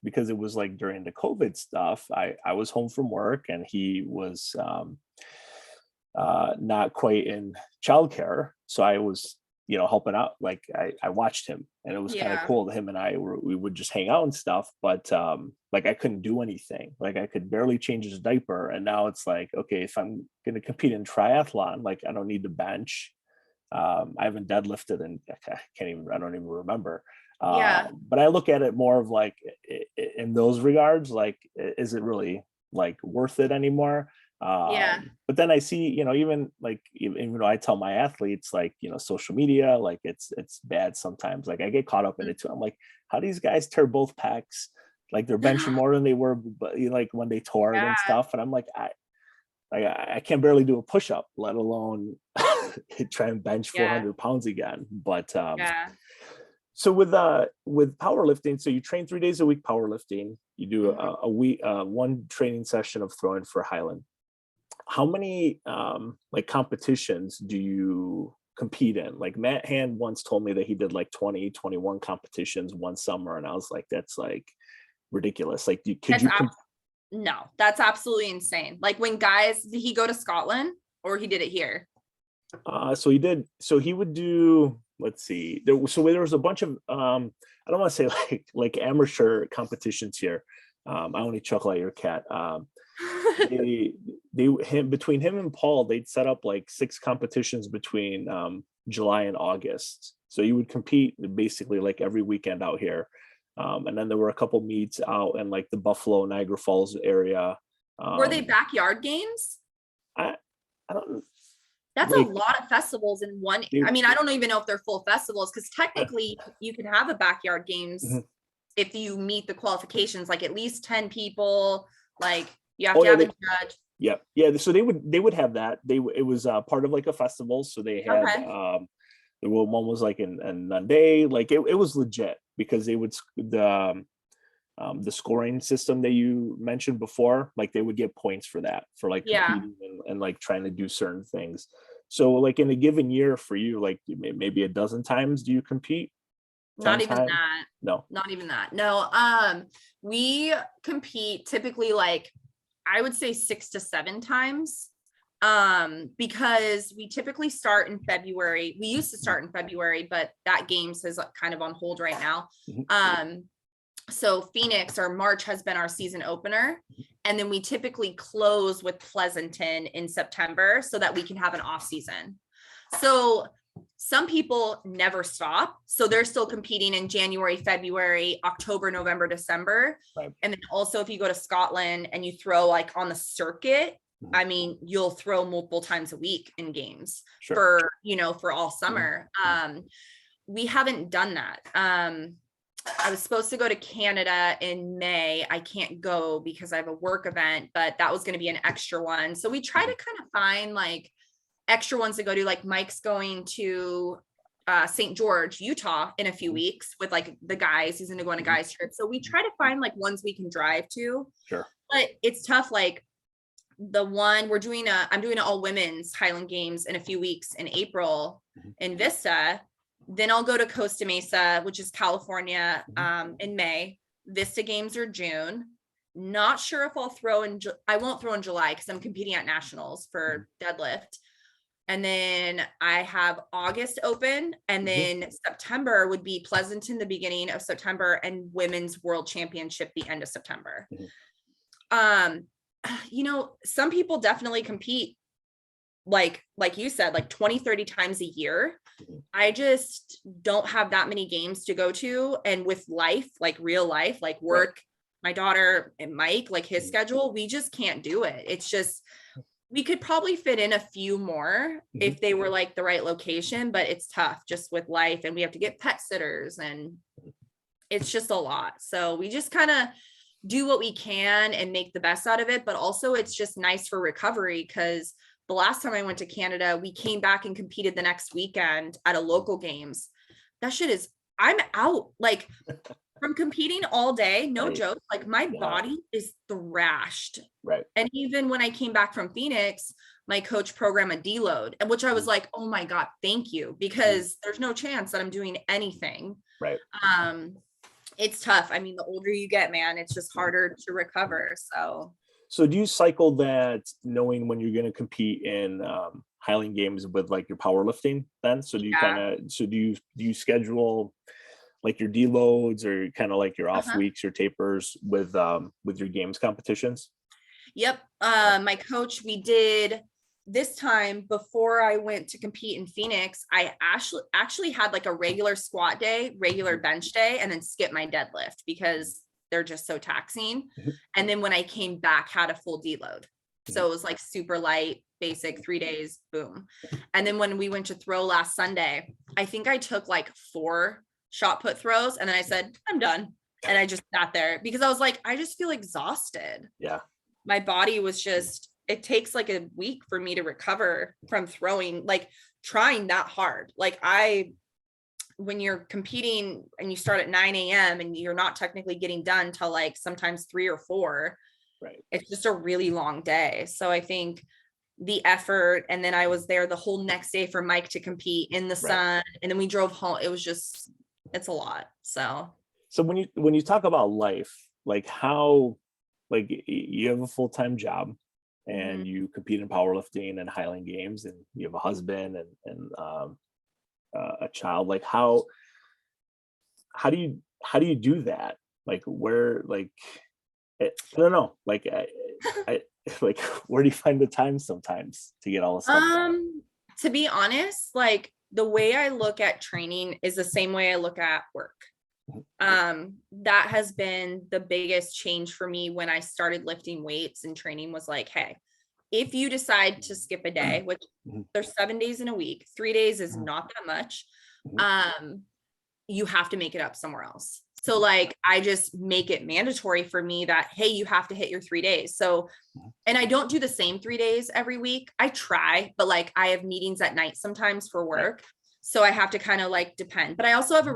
because it was like during the COVID stuff, I was home from work, and he was not quite in childcare, so I was helping out. Like I watched him, and it was kind of cool. Him and we would just hang out and stuff, but like I couldn't do anything. Like I could barely change his diaper. And now it's like, okay, if I'm going to compete in triathlon, like I don't need to bench. I haven't deadlifted, and I don't even remember. But I look at it more of like in those regards, like, is it really like worth it anymore? But then I see, even though I tell my athletes, like, social media, like it's bad sometimes. Like I get caught up in it too. I'm like, how do these guys tear both pecs? Like they're benching more than they were, but like when they tore it and stuff. And I'm like, I can barely do a push-up, let alone try and bench 400 pounds again. But so with powerlifting, so you train 3 days a week powerlifting. You do a week, one training session of throwing for Highland. How many like competitions do you compete in? Like Matt Hand once told me that he did like 21 competitions one summer, and I was like, that's like ridiculous. Like no, that's absolutely insane. Like when did he go to Scotland, or he did it here? So he would do let's see. There was a bunch of I don't want to say like amateur competitions here. I only chuckle at your cat. Between him and Paul, they'd set up like 6 competitions between July and August. So you would compete basically like every weekend out here. And then there were a couple meets out in like the Buffalo, Niagara Falls area. Were they backyard games? I don't. That's Like, a lot of festivals in one. I mean, I don't even know if they're full festivals, because technically you can have a backyard games if you meet the qualifications, like at least 10 people, like you have to have a judge. Yeah. So they would have that. It was part of like a festival. So they had one was like in Monday, like it was legit, because they would the scoring system that you mentioned before, like they would get points for that, for like competing and like trying to do certain things. So like in a given year for you, like maybe a dozen times do you compete? Not even that. No. Not even that. No. We compete typically like, I would say 6 to 7 times. Because we typically start in February. We used to start in February, but that games is kind of on hold right now. So Phoenix or March has been our season opener. And then we typically close with Pleasanton in September so that we can have an off season. So some people never stop. So they're still competing in January, February, October, November, December. Right. And then also if you go to Scotland and you throw like on the circuit, I mean, you'll throw multiple times a week in games for, for all summer. We haven't done that. I was supposed to go to Canada in May. I can't go because I have a work event, but that was going to be an extra one. So we try to kind of find like extra ones to go to. Like Mike's going to St. George, Utah in a few weeks with like the guys. He's going to go on a guys trip. So we try to find like ones we can drive to. Sure. But it's tough. Like the one I'm doing an all women's Highland Games in a few weeks in April in Vista. Then I'll go to Costa Mesa, which is California, in May. Vista Games are June. Not sure if I'll throw in, I won't throw in July because I'm competing at nationals for deadlift. And then I have August open, and then September would be Pleasanton, the beginning of September, and Women's World Championship, the end of September. Some people definitely compete like you said, like 20, 30 times a year. I just don't have that many games to go to. And with life, like real life, like work, my daughter and Mike, like his schedule, we just can't do it. It's just, we could probably fit in a few more if they were like the right location, but it's tough just with life, and we have to get pet sitters and it's just a lot. So we just kind of do what we can and make the best out of it. But also it's just nice for recovery, because the last time I went to Canada, we came back and competed the next weekend at a local games. That shit is, I'm out like from competing all day, no joke. Like my body is thrashed. Right. And even when I came back from Phoenix, my coach programmed a deload, which I was like, oh my God, thank you. Because there's no chance that I'm doing anything. Right. It's tough. I mean, the older you get, man, it's just harder to recover. So do you cycle that knowing when you're going to compete in Highland Games with like your powerlifting then? So do you do you schedule like your deloads or kind of like your off weeks, your tapers with your games competitions? Yep. My coach, we did this time before I went to compete in Phoenix. I actually had like a regular squat day, regular bench day, and then skip my deadlift because they're just so taxing. And then when I came back, had a full deload. So it was like super light, basic 3 days, boom. And then when we went to throw last Sunday, I think I took like 4 shot put throws. And then I said, I'm done. And I just sat there because I was like, I just feel exhausted. Yeah. My body was just, it takes like a week for me to recover from throwing, like trying that hard. Like when you're competing and you start at 9 a.m. and you're not technically getting done till like sometimes 3 or 4, right? It's just a really long day. So I think the effort, and then I was there the whole next day for Mike to compete in the sun, and then we drove home. It was just, it's a lot. So when you talk about life, like how, like you have a full-time job and you compete in powerlifting and Highland Games, and you have a husband and a child, like how do you do that? Like where, like, I don't know, like I like where do you find the time sometimes to get all this stuff done? To be honest, like the way I look at training is the same way I look at work. That has been the biggest change for me when I started lifting weights and training was like, hey, if you decide to skip a day, which there's 7 days in a week, 3 days is not that much. You have to make it up somewhere else. So like, I just make it mandatory for me that, hey, you have to hit your 3 days. So, and I don't do the same 3 days every week. I try, but like I have meetings at night sometimes for work. So I have to kind of like depend, but I also have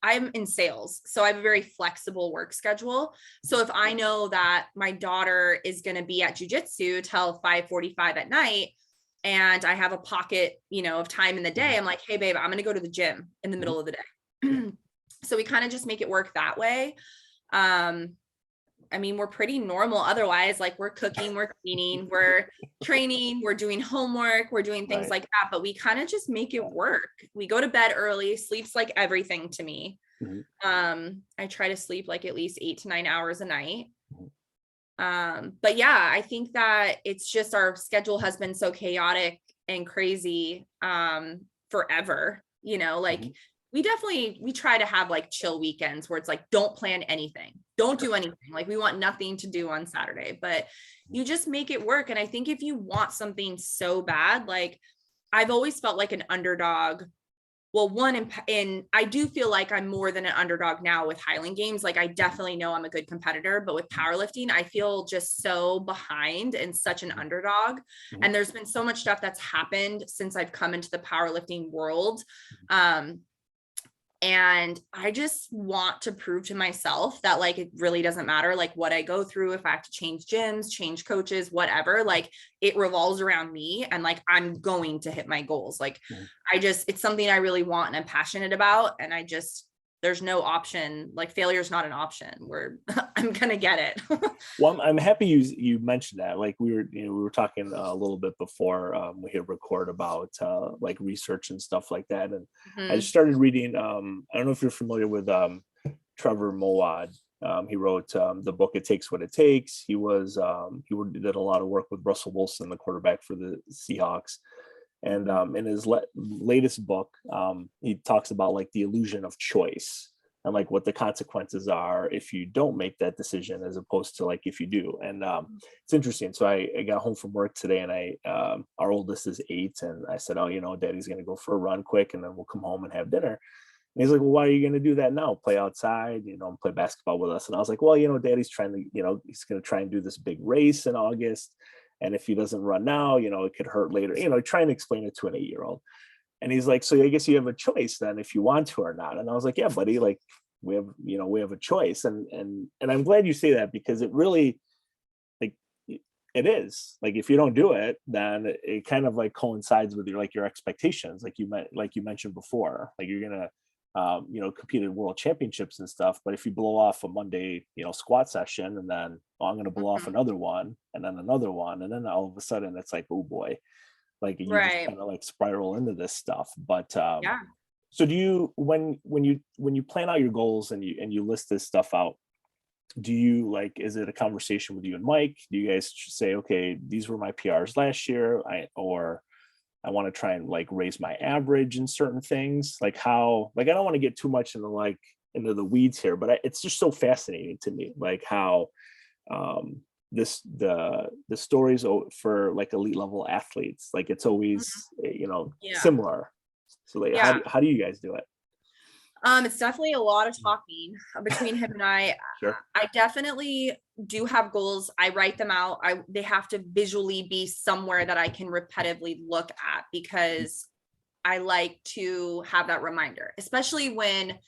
I'm in sales. So I have a very flexible work schedule. So if I know that my daughter is going to be at jujitsu till 5:45 at night, and I have a pocket, of time in the day, I'm like, hey babe, I'm going to go to the gym in the middle of the day. So we kind of just make it work that way. I mean, we're pretty normal otherwise, like we're cooking, we're cleaning, we're training, we're doing homework, we're doing things like that, but we kind of just make it work. We go to bed early, sleep's like everything to me. I try to sleep like at least 8 to 9 hours a night. But yeah, I think that it's just our schedule has been so chaotic and crazy forever, like we try to have like chill weekends where it's like, don't plan anything, don't do anything. Like we want nothing to do on Saturday, but you just make it work. And I think if you want something so bad, like I've always felt like an underdog. Well, I do feel like I'm more than an underdog now with Highland games. Like I definitely know I'm a good competitor, but with powerlifting, I feel just so behind and such an underdog. And there's been so much stuff that's happened since I've come into the powerlifting world. And I just want to prove to myself that like, it really doesn't matter like what I go through. If I have to change gyms, change coaches, whatever, like it revolves around me and like, I'm going to hit my goals. Like it's something I really want and I'm passionate about. And there's no option. Like failure is not an option where I'm going to get it. Well, I'm happy you mentioned that. Like we were talking a little bit before we hit record about like research and stuff like that. And I just started reading. I don't know if you're familiar with Trevor Moawad. He wrote the book "It Takes What It Takes." He did a lot of work with Russell Wilson, the quarterback for the Seahawks. And in his latest book, he talks about like the illusion of choice and like what the consequences are if you don't make that decision as opposed to like if you do. And it's interesting. So I got home from work today and our oldest is 8 and I said, oh, Daddy's going to go for a run quick and then we'll come home and have dinner. And he's like, well, why are you going to do that now? Play outside, and play basketball with us. And I was like, well, Daddy's trying to, he's going to try and do this big race in August. And if he doesn't run now, it could hurt later, try and explain it to an 8-year-old. And he's like, so I guess you have a choice then if you want to or not. And I was like, yeah, buddy, like we have a choice. And I'm glad you say that because it really, like, it is like, if you don't do it, then it kind of like coincides with your expectations. Like you mentioned before, like you're going to, compete in world championships and stuff. But if you blow off a Monday, squat session and then I'm going to blow off another one and then another one. And then all of a sudden it's like, oh boy, like you just kind of like spiral into this stuff. But so do you, when you plan out your goals and you list this stuff out, do you is it a conversation with you and Mike? Do you guys say, okay, these were my PRs last year, I want to try and like raise my average in certain things? Like how, I don't want to get too much into the weeds here, but it's just so fascinating to me, like how the stories for like elite level athletes, like it's always similar. So like how do you guys do it? It's definitely a lot of talking between him and I. Sure. I definitely do have goals. I write them out. They have to visually be somewhere that I can repetitively look at because I like to have that reminder, especially when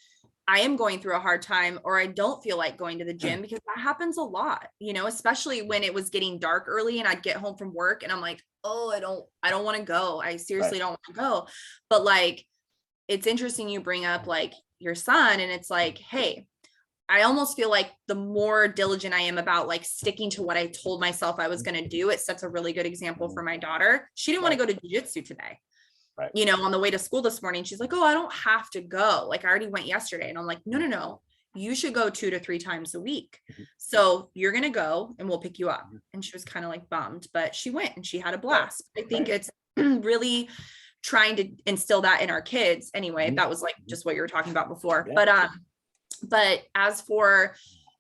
I am going through a hard time or I don't feel like going to the gym, because that happens a lot, especially when it was getting dark early and I'd get home from work and I'm like, oh, I don't want to go. I seriously don't want to go. But like, it's interesting you bring up like your son, and it's like, hey, I almost feel like the more diligent I am about like sticking to what I told myself I was going to do, it sets a really good example for my daughter. She didn't want to go to jiu-jitsu today. Right. you know, on the way to school this morning, she's like, oh, I don't have to go. Like I already went yesterday. And I'm like, no, no, no. You should go 2 to 3 times a week. So you're going to go and we'll pick you up. And she was kind of like bummed, but she went and she had a blast. I think it's really trying to instill that in our kids. Anyway, that was like just what you were talking about before. But as for,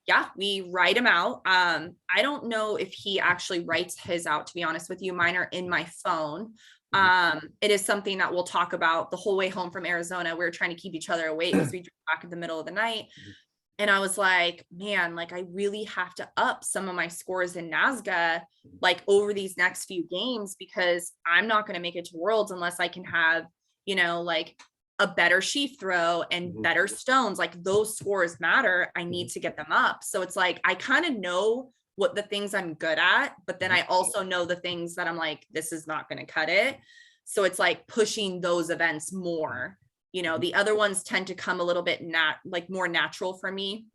yeah, we write him out. I don't know if he actually writes his out, to be honest with you. Mine are in my phone. It is something that we'll talk about the whole way home from Arizona. We were trying to keep each other awake because we drove back in the middle of the night. And I was like, man, like I really have to up some of my scores in NASGA, like over these next few games, because I'm not going to make it to Worlds unless I can have, you know, like a better sheath throw and better stones. Like those scores matter. I need to get them up. So it's like, I kind of know what the things I'm good at, but then I also know the things that I'm like, this is not going to cut it. So it's like pushing those events more. You know, the other ones tend to come a little bit like more natural for me.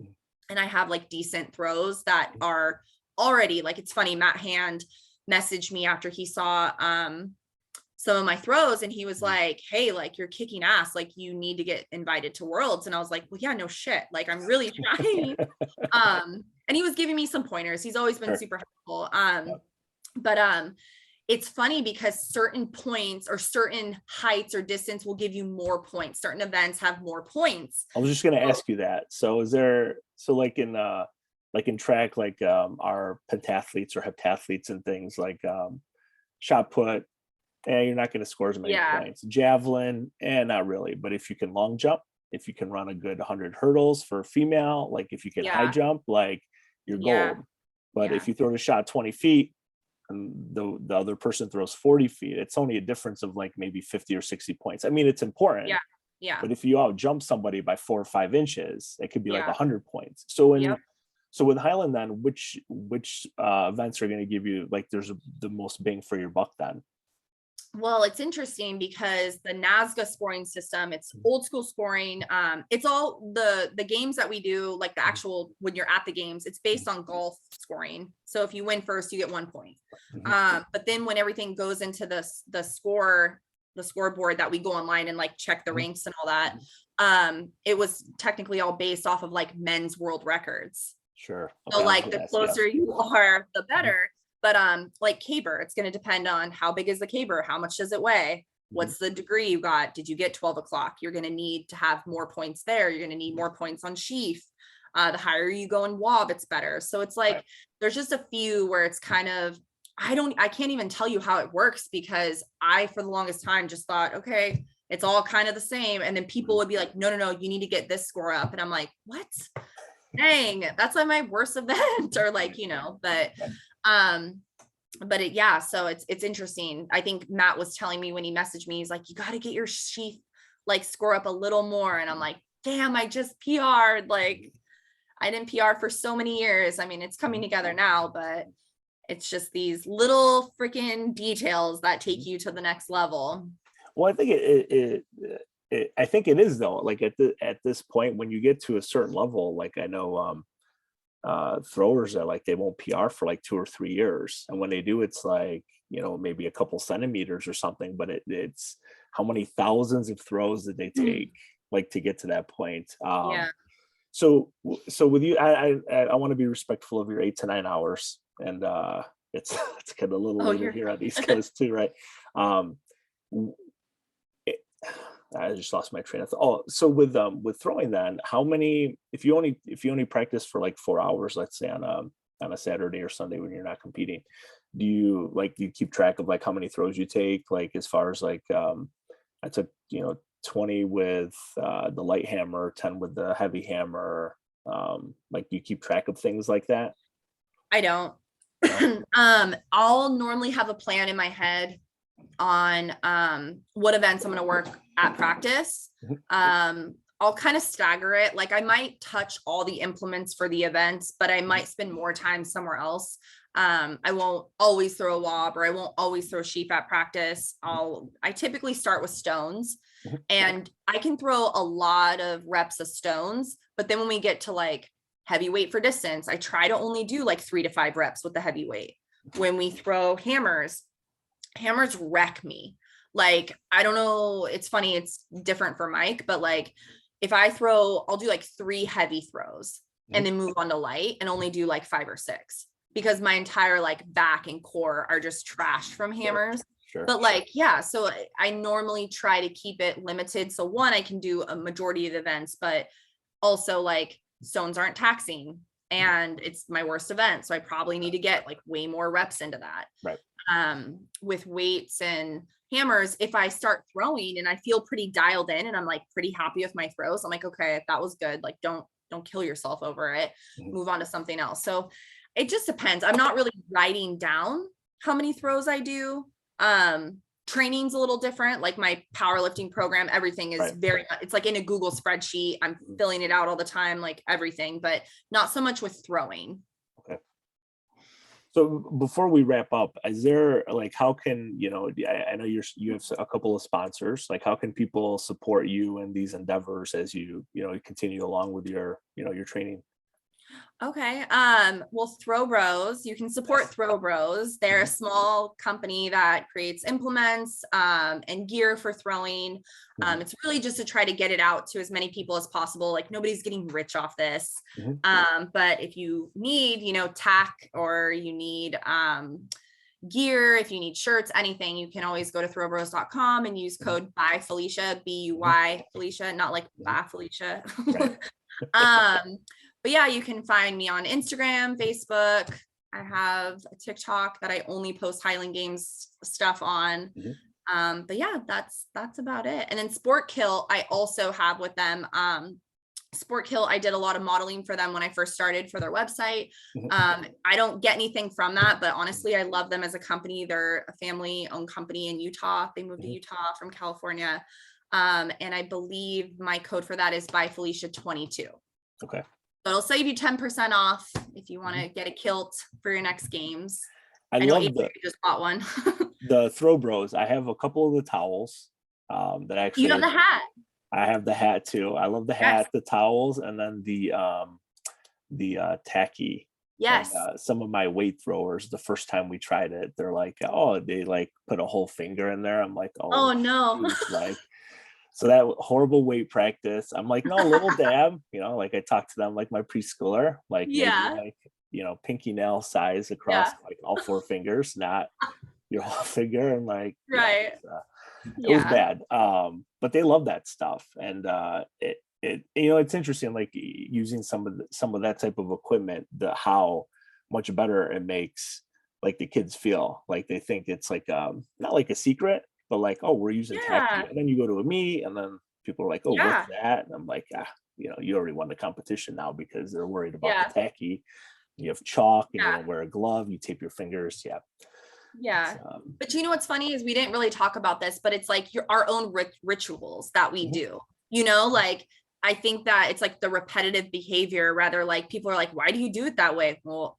And I have like decent throws that are already like, it's funny. Matt Hand messaged me after he saw some of my throws and he was like, hey, like you're kicking ass. Like you need to get invited to Worlds. And I was like, well, yeah, no shit. Like I'm really trying. And he was giving me some pointers. He's always been super helpful. But it's funny because certain points or certain heights or distance will give you more points. Certain events have more points. I was just going to ask you that. So is there, so like in track, like our pentathletes or heptathletes and things like shot put, you're not going to score as many points. Javelin, not really. But if you can long jump, if you can run a good 100 hurdles for a female, like if you can high jump, like you're gold. But if you throw the shot 20 feet, and the other person throws 40 feet, it's only a difference of like maybe 50 or 60 points. I mean, it's important. But if you out jump somebody by 4 or 5 inches, it could be like 100 points. So so with Highland, then which events are going to give you like there's the most bang for your buck then? Well, it's interesting because the NASGA scoring system, it's old school scoring. It's all the games that we do, like the actual, when you're at the games, it's based on golf scoring. So if you win first, you get 1 point. But then when everything goes into the scoreboard that we go online and like check the ranks and all that, it was technically all based off of like men's world records. Sure. So like the closer you are, the better. But like caber, it's going to depend on how big is the caber, how much does it weigh, what's the degree you got, did you get 12 o'clock? You're going to need to have more points there. You're going to need more points on sheath. The higher you go in wob, it's better. So it's like there's just a few where it's kind of I can't even tell you how it works because I for the longest time just thought, okay, it's all kind of the same. And then people would be like, no, you need to get this score up. And I'm like, what? Dang, that's like my worst event. Or like, you know, but so it's interesting. I think Matt was telling me when he messaged me, he's like, you got to get your sheath like score up a little more. And I'm like, damn, I just PR'd. Like I didn't PR for so many years. I mean, it's coming together now, but it's just these little freaking details that take you to the next level. Well, I think I think it is though. Like at this point, when you get to a certain level, like I know throwers that like they won't PR for like 2 or 3 years, and when they do, it's like, you know, maybe a couple centimeters or something. But it's how many thousands of throws did they take like to get to that point? So with you, I want to be respectful of your 8 to 9 hours, and it's kind of a little later here on the East Coast too, right? I just lost my train of thought. So with throwing, then how many, if you only practice for like 4 hours, let's say on a Saturday or Sunday when you're not competing, do you keep track of like how many throws you take, like as far as like I took 20 with the light hammer, 10 with the heavy hammer, like you keep track of things like that? I don't. I'll normally have a plan in my head on what events I'm going to work at practice. I'll kind of stagger it. Like I might touch all the implements for the events, but I might spend more time somewhere else. I won't always throw a wob, or I won't always throw sheep at practice. I typically start with stones, and I can throw a lot of reps of stones, but then when we get to like heavyweight for distance, I try to only do like 3 to 5 reps with the heavyweight. When we throw hammers wreck me. Like, I don't know. It's funny. It's different for Mike, but like if I throw, I'll do like 3 heavy throws and then move on to light and only do like 5 or 6 because my entire like back and core are just trashed from hammers. Sure. But like, yeah, so I normally try to keep it limited. So one, I can do a majority of the events, but also like stones aren't taxing and it's my worst event. So I probably need to get like way more reps into that. Right. With weights and hammers, if I start throwing and I feel pretty dialed in and I'm like pretty happy with my throws, I'm like, okay, that was good. Like, don't kill yourself over it. Move on to something else. So it just depends. I'm not really writing down how many throws I do. Training's a little different. Like my powerlifting program, everything is very, it's like in a Google spreadsheet. I'm filling it out all the time, like everything, but not so much with throwing. Okay. So before we wrap up, is there like, how can, you know, I know you have a couple of sponsors, like how can people support you in these endeavors as you continue along with your, your training? Okay. Well, Throw Bros, you can support Throw Bros. They're a small company that creates implements and gear for throwing. It's really just to try to get it out to as many people as possible. Like nobody's getting rich off this. But if you need, tack or you need gear, if you need shirts, anything, you can always go to throwbros.com and use code BY Felicia, BUY Felicia, not like bye Felicia. But yeah, you can find me on Instagram, Facebook. I have a TikTok that I only post Highland Games stuff on. But yeah, that's about it. And then Sport Kill, I also have with them. Sport Kill, I did a lot of modeling for them when I first started for their website. I don't get anything from that, but honestly, I love them as a company. They're a family-owned company in Utah. They moved to Utah from California. And I believe my code for that is by Felicia 22. Okay. So it'll save you 10% off if you want to get a kilt for your next games. I love just bought one. The Throw Bros. I have a couple of the towels that actually. You have the hat. I have the hat too. I love the hat, the towels, and then the tacky. Yes. And, some of my weight throwers, the first time we tried it, they're like, oh, they like put a whole finger in there. I'm like, oh no. Like, so that horrible weight practice. I'm like, no, little dab, like I talked to them like my preschooler, like maybe like, pinky nail size across like all 4 fingers, not your whole finger. And like, it was bad. But they love that stuff. And it's interesting, like using some of that type of equipment, how much better it makes like the kids feel. Like they think it's like not like a secret, but like, oh, we're using tacky. And then you go to a meet and then people are like, oh, what's that? And I'm like, you already won the competition now because they're worried about the tacky. You have chalk and you don't wear a glove, you tape your fingers. But you know what's funny is we didn't really talk about this, but it's like our own rituals that we do, like I think that it's like the repetitive behavior, rather like people are like, why do you do it that way? Well,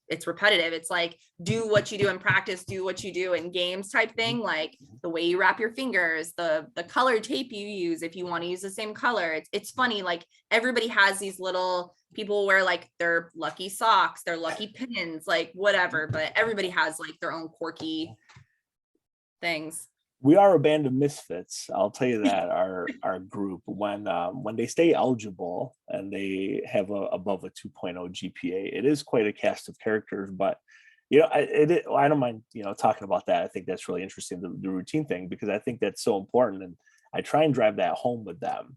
it's repetitive. It's like, do what you do in practice, do what you do in games type thing. Like the way you wrap your fingers, the color tape you use, if you want to use the same color. It's funny. Like everybody has these little, people wear like their lucky socks, their lucky pins, like whatever, but everybody has like their own quirky things. We are a band of misfits, I'll tell you that. Our group, when they stay eligible and they have above a 2.0 GPA, it is quite a cast of characters. But I don't mind talking about that. I think that's really interesting, the routine thing, because I think that's so important, and I try and drive that home with them.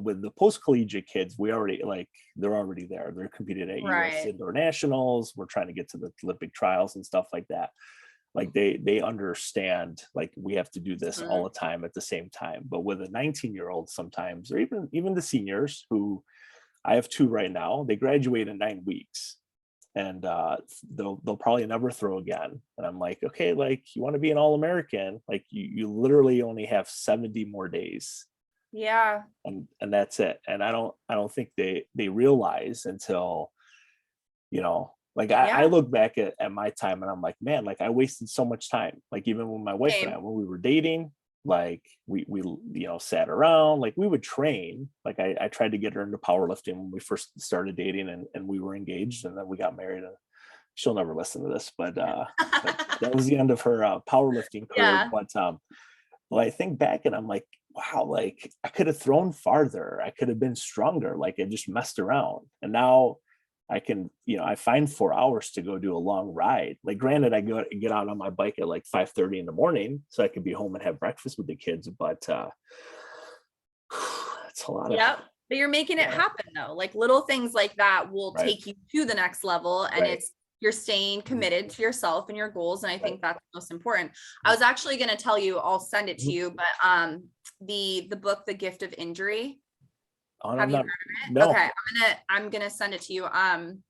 With the post-collegiate kids, they're already there. They're competing at US indoor nationals. We're trying to get to the Olympic trials and stuff like that. Like they understand, like we have to do this all the time at the same time. But with a 19-year-old sometimes, or even the seniors, who I have 2 right now, they graduate in 9 weeks and they'll probably never throw again. And I'm like, okay, like you want to be an All-American, like you literally only have 70 more days. Yeah. And that's it. And I don't think they realize until, like I look back at my time and I'm like, man, like I wasted so much time. Like even with my wife and I, when we were dating, like we sat around, like we would train. Like I tried to get her into powerlifting when we first started dating, and we were engaged, and then we got married. And she'll never listen to this, but that was the end of her powerlifting career. But Well, I think back and I'm like, wow, like I could have thrown farther. I could have been stronger. Like I just messed around. And now I can, I find 4 hours to go do a long ride. Like granted, I get out on my bike at like 5:30 in the morning so I could be home and have breakfast with the kids. But it's a lot of, Yep. But you're making it happen though. Like little things like that will right, take you to the next level. And right. it's you're staying committed to yourself and your goals. And I think that's most important. I was actually going to tell you, I'll send it to you, but the book, The Gift of Injury. Oh, Have I'm you not, heard of it? no. Okay. I'm gonna send it to you. I'm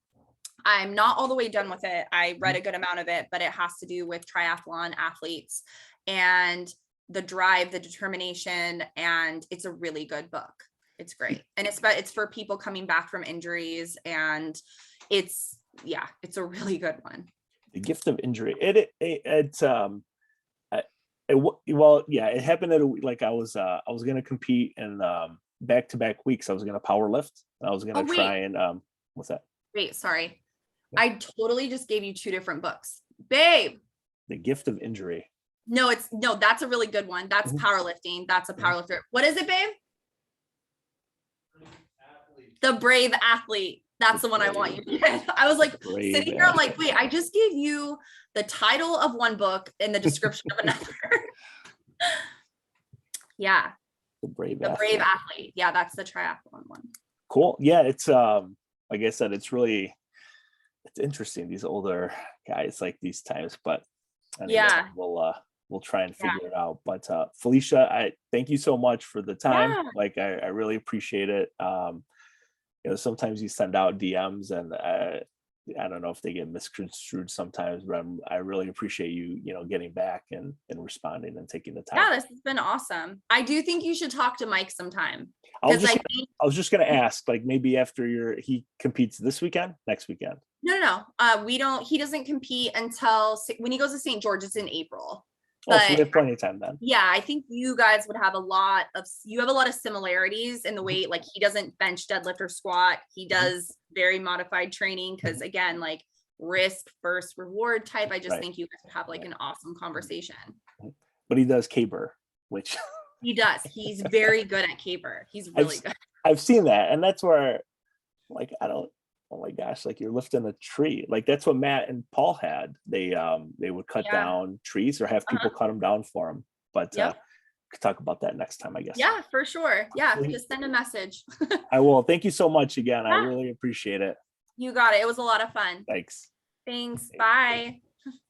not all the way done with it. I read a good amount of it, but it has to do with triathlon athletes and the drive, the determination, and it's a really good book. It's great. And it's for people coming back from injuries, and it's a really good one. The Gift of Injury. It happened at like I was going to compete in back-to-back weeks. I was going to power lift. And I was going to try and what's that? Wait, sorry. I totally just gave you two different books. Babe. The Gift of Injury. No, that's a really good one. That's powerlifting. That's a powerlifter. What is it, babe? The Brave Athlete. That's the one I want you to get. I was like sitting here, I'm like, wait, I just gave you the title of one book and the description of another. Yeah. The Brave Athlete. Yeah, that's the triathlon one. Cool. Yeah, it's like I said, it's interesting, these older guys like these times, but anyway, we'll try and figure it out. But Felicia, I thank you so much for the time. Like I really appreciate it. Sometimes you send out DMs and I don't know if they get misconstrued sometimes, but I really appreciate you, getting back and responding and taking the time. Yeah, this has been awesome. I do think you should talk to Mike sometime. I was just gonna ask, like maybe after he competes this weekend, next weekend. No. He doesn't compete until when he goes to St. George, it's in April. But so we have plenty of time then. Yeah, I think you guys would have a lot of similarities in the way, like he doesn't bench, deadlift, or squat. He does very modified training because again, like risk first reward type. I just think you guys would have like an awesome conversation. But he does caber, which he does. He's very good at caber. He's really good. I've seen that, and that's where, like, oh my gosh, like you're lifting a tree. Like that's what Matt and Paul had. They would cut down trees or have people cut them down for them. But could talk about that next time, I guess. Yeah, for sure. Yeah, just send a message. I will. Thank you so much again. I really appreciate it. You got it. It was a lot of fun. Thanks. Thanks. Bye.